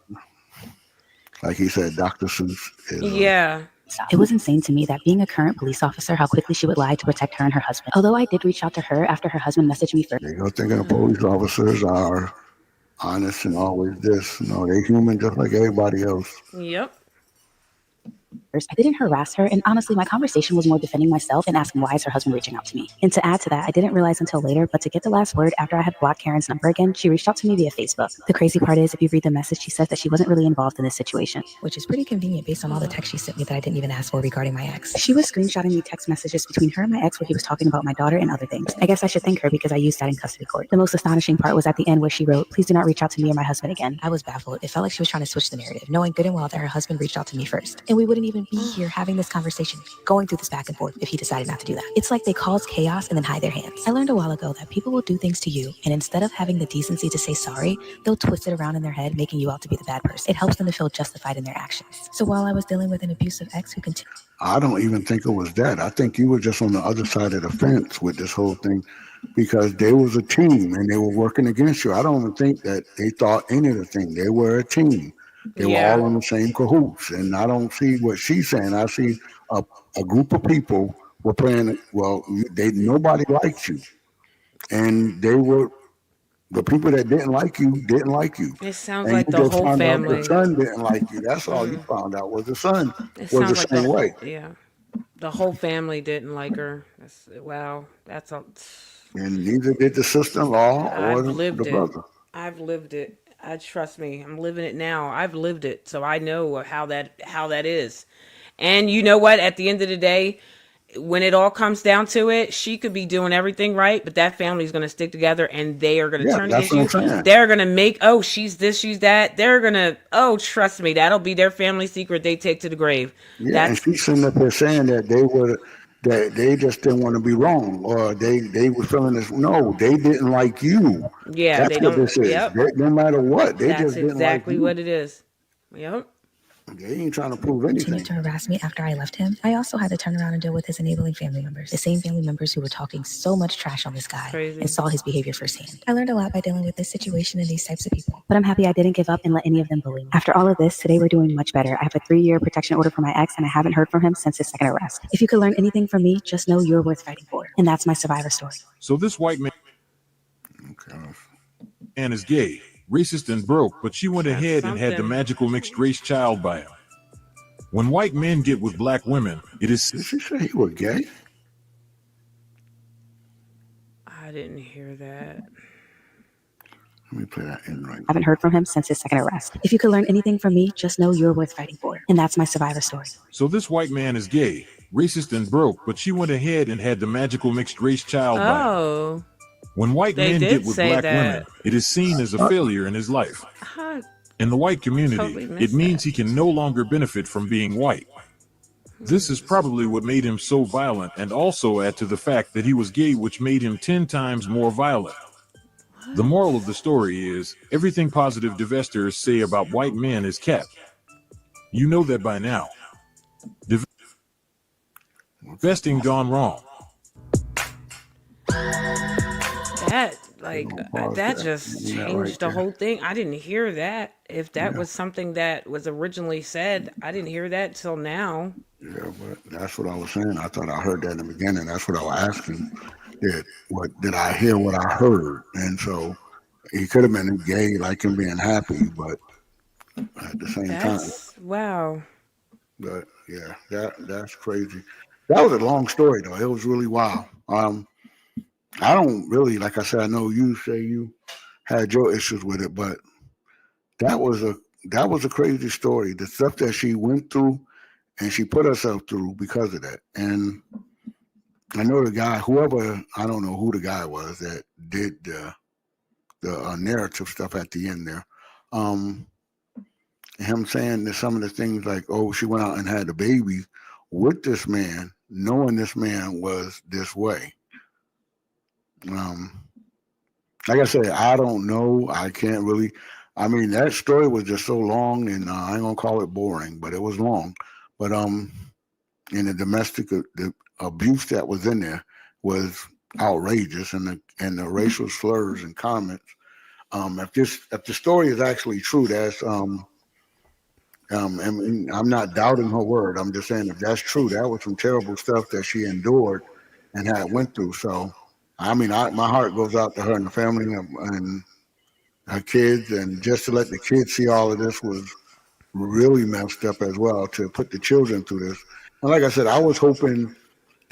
like he said, Dr. Seuss is Yeah. It was insane to me that being a current police officer, how quickly she would lie to protect her and her husband. Although I did reach out to her after her husband messaged me first. they go thinking the police officers are honest and always this. No, they human just like everybody else. Yep. I didn't harass her, and honestly, my conversation was more defending myself and asking why is her husband reaching out to me. And to add to that, I didn't realize until later, but to get the last word after I had blocked Karen's number again, she reached out to me via Facebook. The crazy part is, if you read the message, she says that she wasn't really involved in this situation, which is pretty convenient based on all the text she sent me that I didn't even ask for regarding my ex. She was screenshotting me text messages between her and my ex where he was talking about my daughter and other things. I guess I should thank her because I used that in custody court. The most astonishing part was at the end where she wrote, "Please do not reach out to me or my husband again." I was baffled. It felt like she was trying to switch the narrative, knowing good and well that her husband reached out to me first. And we wouldn't even be here having this conversation, going through this back and forth if he decided not to do that. It's like they cause chaos and then hide their hands. I learned a while ago that people will do things to you, and instead of having the decency to say sorry, they'll twist it around in their head, making you out to be the bad person. It helps them to feel justified in their actions. So while I was dealing with an abusive ex who continued, I don't even think it was that. I think you were just on the other side of the fence with this whole thing because they was a team and they were working against you. I don't even think that they thought any of the thing. They were a team. They were all Yeah. on the same cahoots. And I don't see what she's saying. I see a, a group of people were playing. Well, they nobody liked you, and they were the people that didn't like you didn't like you, It sounds and like you the just whole found out the family. son didn't like you. That's all you found out was the son It was the sounds like same way. yeah. The whole family didn't like her. Wow. That's a. And neither did the sister-in-law or I've the lived it. brother. I've lived it. I trust me. I'm living it now. I've lived it, so I know how that is. And you know what? At the end of the day, when it all comes down to it, she could be doing everything right, but that family's going to stick together and they are going to Yeah, turn that's against what I'm you. saying. They're going to make, oh, she's this, she's that. They're going to, oh, trust me, that'll be their family secret they take to the grave. Yeah, and That's, she's sitting up here saying that they were that they just didn't want to be wrong, or they were feeling this. No, they didn't like you. yeah, That's they what don't, this is. yep, No matter what, they that's just didn't like exactly you. what it is. Yep. They ain't trying to prove continued to anything. harass me after I left him, I also had to turn around and deal with his enabling family members. The same family members who were talking so much trash on this guy Crazy. and saw his behavior firsthand. I learned a lot by dealing with this situation and these types of people. But I'm happy I didn't give up and let any of them bully me. After all of this, today we're doing much better. I have a 3-year protection order for my ex, and I haven't heard from him since his second arrest. If you could learn anything from me, just know you're worth fighting for. And that's my survivor story. So this white Okay. man is gay, racist, and broke, but she went That's ahead and had the something. magical mixed race child by him. When white men get with black women, it is Did she say he was gay? I didn't hear that. Let me play that in right now. I haven't heard from him since his second arrest. If you could learn anything from me, just know you're worth fighting for. And that's my survivor story. so this white man is gay, racist, and broke, but she went ahead and had the magical mixed race child by him. Oh, When white They men did get with say black that. women, it is seen as a failure in his life. I In the white community, totally it missed means that. he can no longer benefit from being white. This is probably what made him so violent, and also add to the fact that he was gay, which made him 10 times more violent. The moral of the story is, everything positive divestors say about white men is cap. You know that by now. Divesting gone wrong. That We're gonna pause that that. just And that right changed the there. whole thing. I didn't hear that. If that Yeah. was something that was originally said, I didn't hear that till now. Yeah, but that's what I was saying. I thought I heard that in the beginning. That's what I was asking. Did I hear what I heard? And so he could have been gay, like him being happy, but at the same time. That's wow. But yeah, that's crazy. That was a long story though. It was really wild. I don't really, like I said, I know you say you had your issues with it, but that was a that was a crazy story. The stuff that she went through and she put herself through because of that. And I know the guy, whoever, I don't know who the guy was that did the narrative stuff at the end there. Um, him saying that some of the things like, oh, she went out and had a baby with this man, knowing this man was this way. Um, like I said, I don't know. I can't really. I mean, that story was just so long, and I ain't gonna call it boring, but it was long. But and the domestic the abuse that was in there was outrageous, and the racial slurs and comments. If the story is actually true, that's and I'm not doubting her word. I'm just saying if that's true, that was some terrible stuff that she endured and had went through. So, I mean, my heart goes out to her and the family and her kids, and just to let the kids see all of this was really messed up as well. To put the children through this, and like I said, I was hoping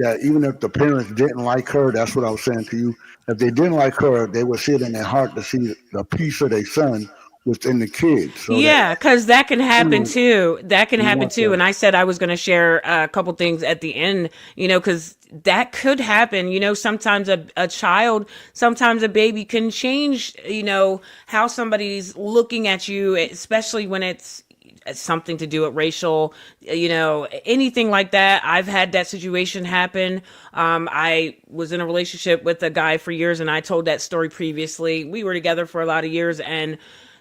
that even if the parents didn't like her, that's what I was saying to you. If they didn't like her, they would see it in their heart to see the piece of their son within the kids, so that Yeah, because that can happen you too. That can happen want too. to. And I said I was going to share a couple things at the end, because that could happen. Sometimes a child, sometimes a baby can change, how somebody's looking at you, especially when it's something to do with racial, anything like that. I've had that situation happen. I was in a relationship with a guy for years, and I told that story previously. We were together for a lot of years and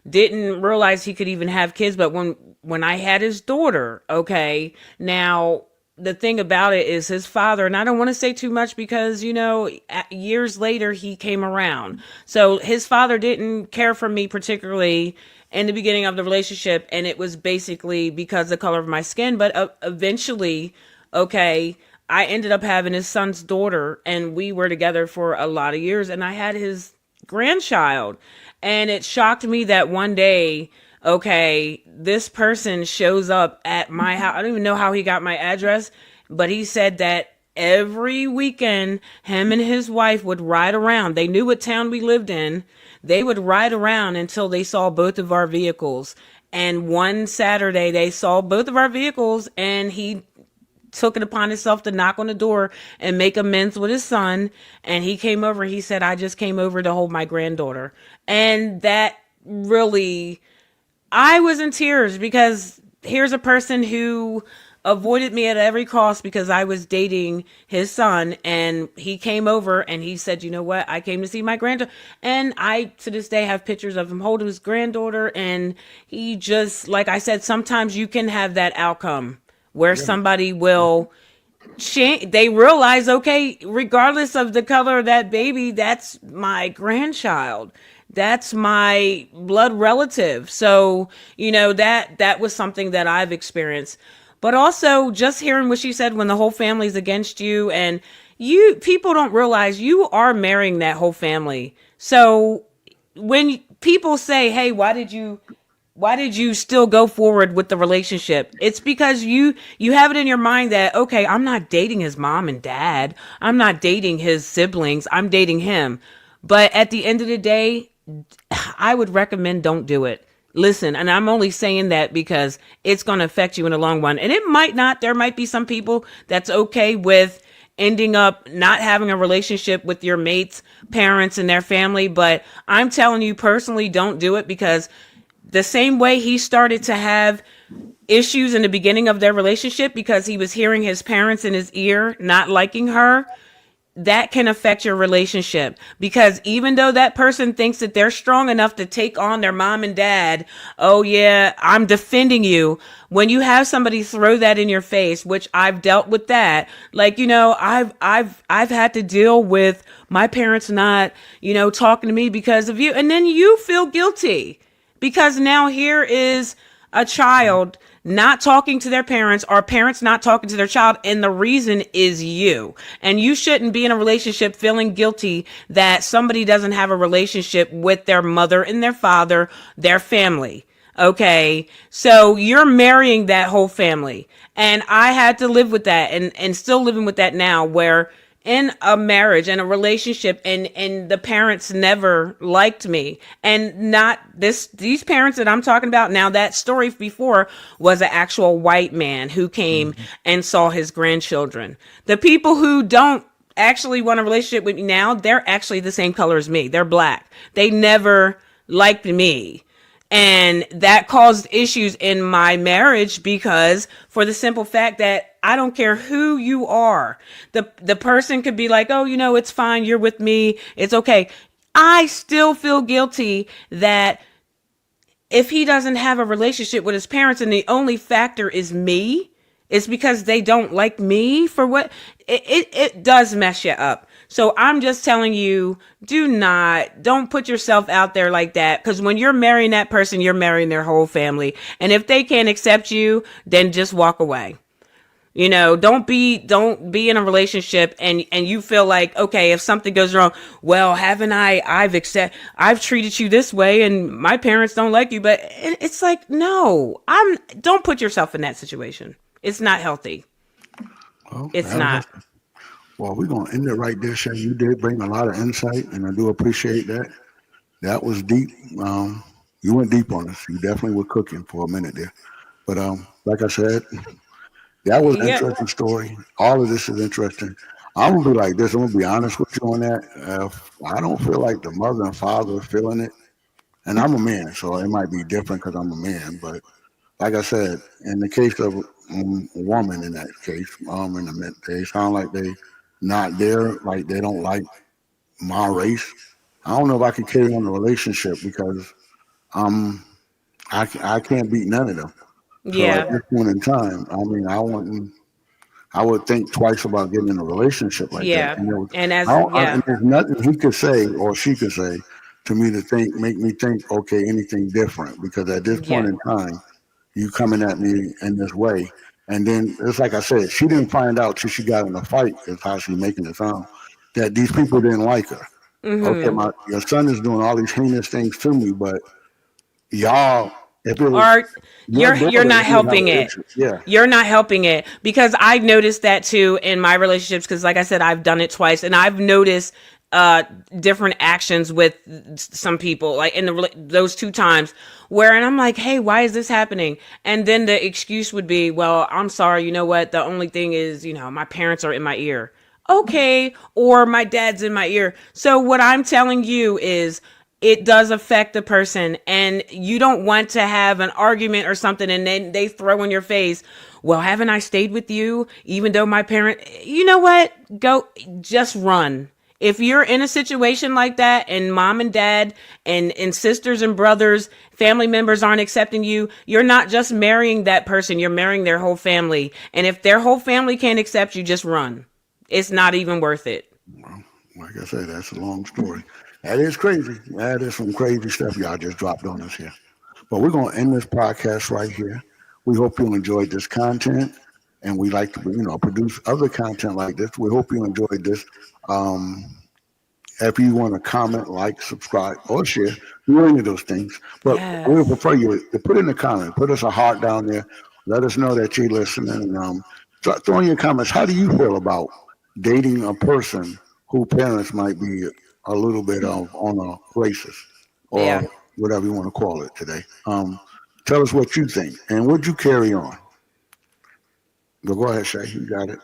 didn't realize he could even have kids. But when I had his daughter, okay, now the thing about it is his father, and I don't want to say too much because, years later he came around. So his father didn't care for me particularly in the beginning of the relationship. And it was basically because of the color of my skin. But eventually, okay, I ended up having his son's daughter, and we were together for a lot of years, and I had his grandchild. And it shocked me that one day, okay, this person shows up at my house. I don't even know how he got my address, but he said that every weekend, him and his wife would ride around. They knew what town we lived in. They would ride around until they saw both of our vehicles. And one Saturday, they saw both of our vehicles, and he took it upon himself to knock on the door and make amends with his son. And he came over. He said, I just came over to hold my granddaughter. And that really, I was in tears because here's a person who avoided me at every cost because I was dating his son, and he came over and he said, you know what, I came to see my granddaughter. And I to this day have pictures of him holding his granddaughter. And he just, like I said, sometimes you can have that outcome where somebody will change. They realize, okay, regardless of the color of that baby, that's my grandchild. That's my blood relative. So, that was something that I've experienced. But also just hearing what she said, when the whole family's against you, and people don't realize you are marrying that whole family. So when people say, hey, why did you still go forward with the relationship? It's because you have it in your mind that, okay, I'm not dating his mom and dad. I'm not dating his siblings. I'm dating him. But at the end of the day, I would recommend don't do it. Listen, and I'm only saying that because it's going to affect you in the long run. And it might not. There might be some people that's okay with ending up not having a relationship with your mate's parents and their family. But I'm telling you personally, don't do it, because the same way he started to have issues in the beginning of their relationship because he was hearing his parents in his ear not liking her, that can affect your relationship, because even though that person thinks that they're strong enough to take on their mom and dad, oh yeah, I'm defending you. When you have somebody throw that in your face, which I've dealt with that, like, I've had to deal with my parents not, talking to me because of you. And then you feel guilty because now here is a child not talking to their parents, or parents not talking to their child, and the reason is you. And you shouldn't be in a relationship feeling guilty that somebody doesn't have a relationship with their mother and their father, their family. Okay, so you're marrying that whole family. And I had to live with that, and still living with that now, where in a marriage and a relationship, and the parents never liked me, and not these parents that I'm talking about now. That story before was an actual white man who came and saw his grandchildren. The people who don't actually want a relationship with me now, they're actually the same color as me. They're black. They never liked me. And that caused issues in my marriage, because for the simple fact that I don't care who you are. The person could be like, oh, it's fine. You're with me. It's okay. I still feel guilty that if he doesn't have a relationship with his parents and the only factor is me, it's because they don't like me for what it does mess you up. So I'm just telling you, don't put yourself out there like that, because when you're marrying that person, you're marrying their whole family. And if they can't accept you, then just walk away. Don't be in a relationship and you feel like, okay, if something goes wrong, well, I've treated you this way and my parents don't like you. But it's like, no, don't put yourself in that situation. It's not healthy. Well, It's not. Well, we're going to end it right there, Shay. You did bring a lot of insight, and I do appreciate that. That was deep. You went deep on us. You definitely were cooking for a minute there. But like I said, that was an Yeah. interesting story. All of this is interesting. I'm going to be like this. I'm going to be honest with you on that. I don't feel like the mother and father are feeling it. And I'm a man, so it might be different because I'm a man. But like I said, in the case of a woman, in that case, they sound like they not there, like they don't like my race. I don't know if I can carry on the relationship because um I can't beat none of them. So at Yeah. this point in time, I mean, I would think twice about getting in a relationship like that. Yeah. And And there's nothing he could say or she could say to me to make me think, okay, anything different. Because at this point yeah. in time, you coming at me in this way. And then it's like I said, she didn't find out till she got in a fight, is how she's making it sound, that these people didn't like her. Okay, your son is doing all these heinous things to me, but y'all, if it was Or your you're daughter, not you would have helping an it. issue. Yeah. You're not helping it, because I've noticed that too in my relationships, because like I said, I've done it twice, and I've noticed different actions with some people, like in those two times where, and I'm like, hey, why is this happening? And then the excuse would be, well, I'm sorry, you know what, the only thing is, my parents are in my ear. Okay. Or my dad's in my ear. So what I'm telling you is, it does affect the person, and you don't want to have an argument or something and then they throw in your face, well, haven't I stayed with you even though my parent, you know what, go, just run. If you're in a situation like that and mom and dad and sisters and brothers, family members aren't accepting you, you're not just marrying that person, you're marrying their whole family. And if their whole family can't accept you, just run. It's not even worth it. Well, like I said, that's a long story. That is crazy. That is some crazy stuff y'all just dropped on us here. But we're going to end this podcast right here. We hope you enjoyed this content, and we like to, produce other content like this. We hope you enjoyed this. Um, if you want to comment, like, subscribe, or share, do any of those things. But we would Yes. prefer you to put in the comment, put us a heart down there. Let us know that you're listening. And throw in your comments. How do you feel about dating a person whose parents might be a little bit of on a racist or Yeah. whatever you want to call it today? Tell us what you think, and would you carry on? But go ahead, Shay. You got it.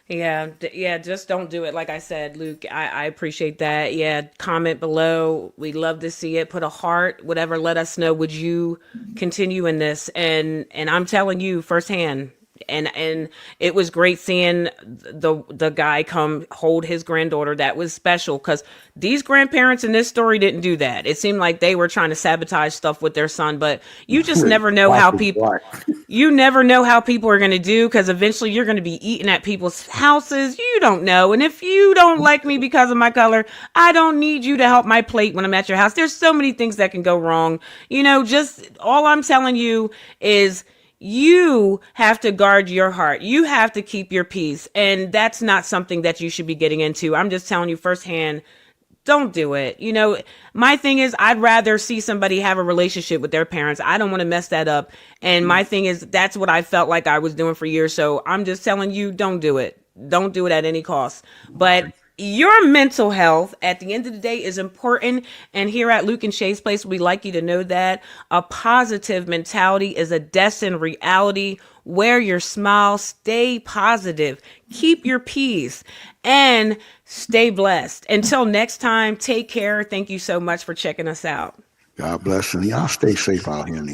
Yeah, yeah, just don't do it. Like I said, Luke, I appreciate that. Yeah, comment below. We'd love to see it. Put a heart, whatever. Let us know. Would you continue in this? And I'm telling you firsthand. And it was great seeing the guy come hold his granddaughter. That was special because these grandparents in this story didn't do that. It seemed like they were trying to sabotage stuff with their son. But you just never know Black how is people. black. You never know how people are going to do because eventually you're going to be eating at people's houses. You don't know. And if you don't like me because of my color, I don't need you to help my plate when I'm at your house. There's so many things that can go wrong. Just all I'm telling you is you have to guard your heart. You have to keep your peace. And that's not something that you should be getting into. I'm just telling you firsthand, don't do it. My thing is, I'd rather see somebody have a relationship with their parents. I don't want to mess that up. And my thing is, that's what I felt like I was doing for years. So I'm just telling you, don't do it. Don't do it at any cost. But your mental health at the end of the day is important. And here at LUKE-N-SHAE'S Place, we like you to know that a positive mentality is a destined reality. Wear your smile, stay positive, keep your peace, and stay blessed. Until next time, take care. Thank you so much for checking us out. God bless, and y'all stay safe out here in the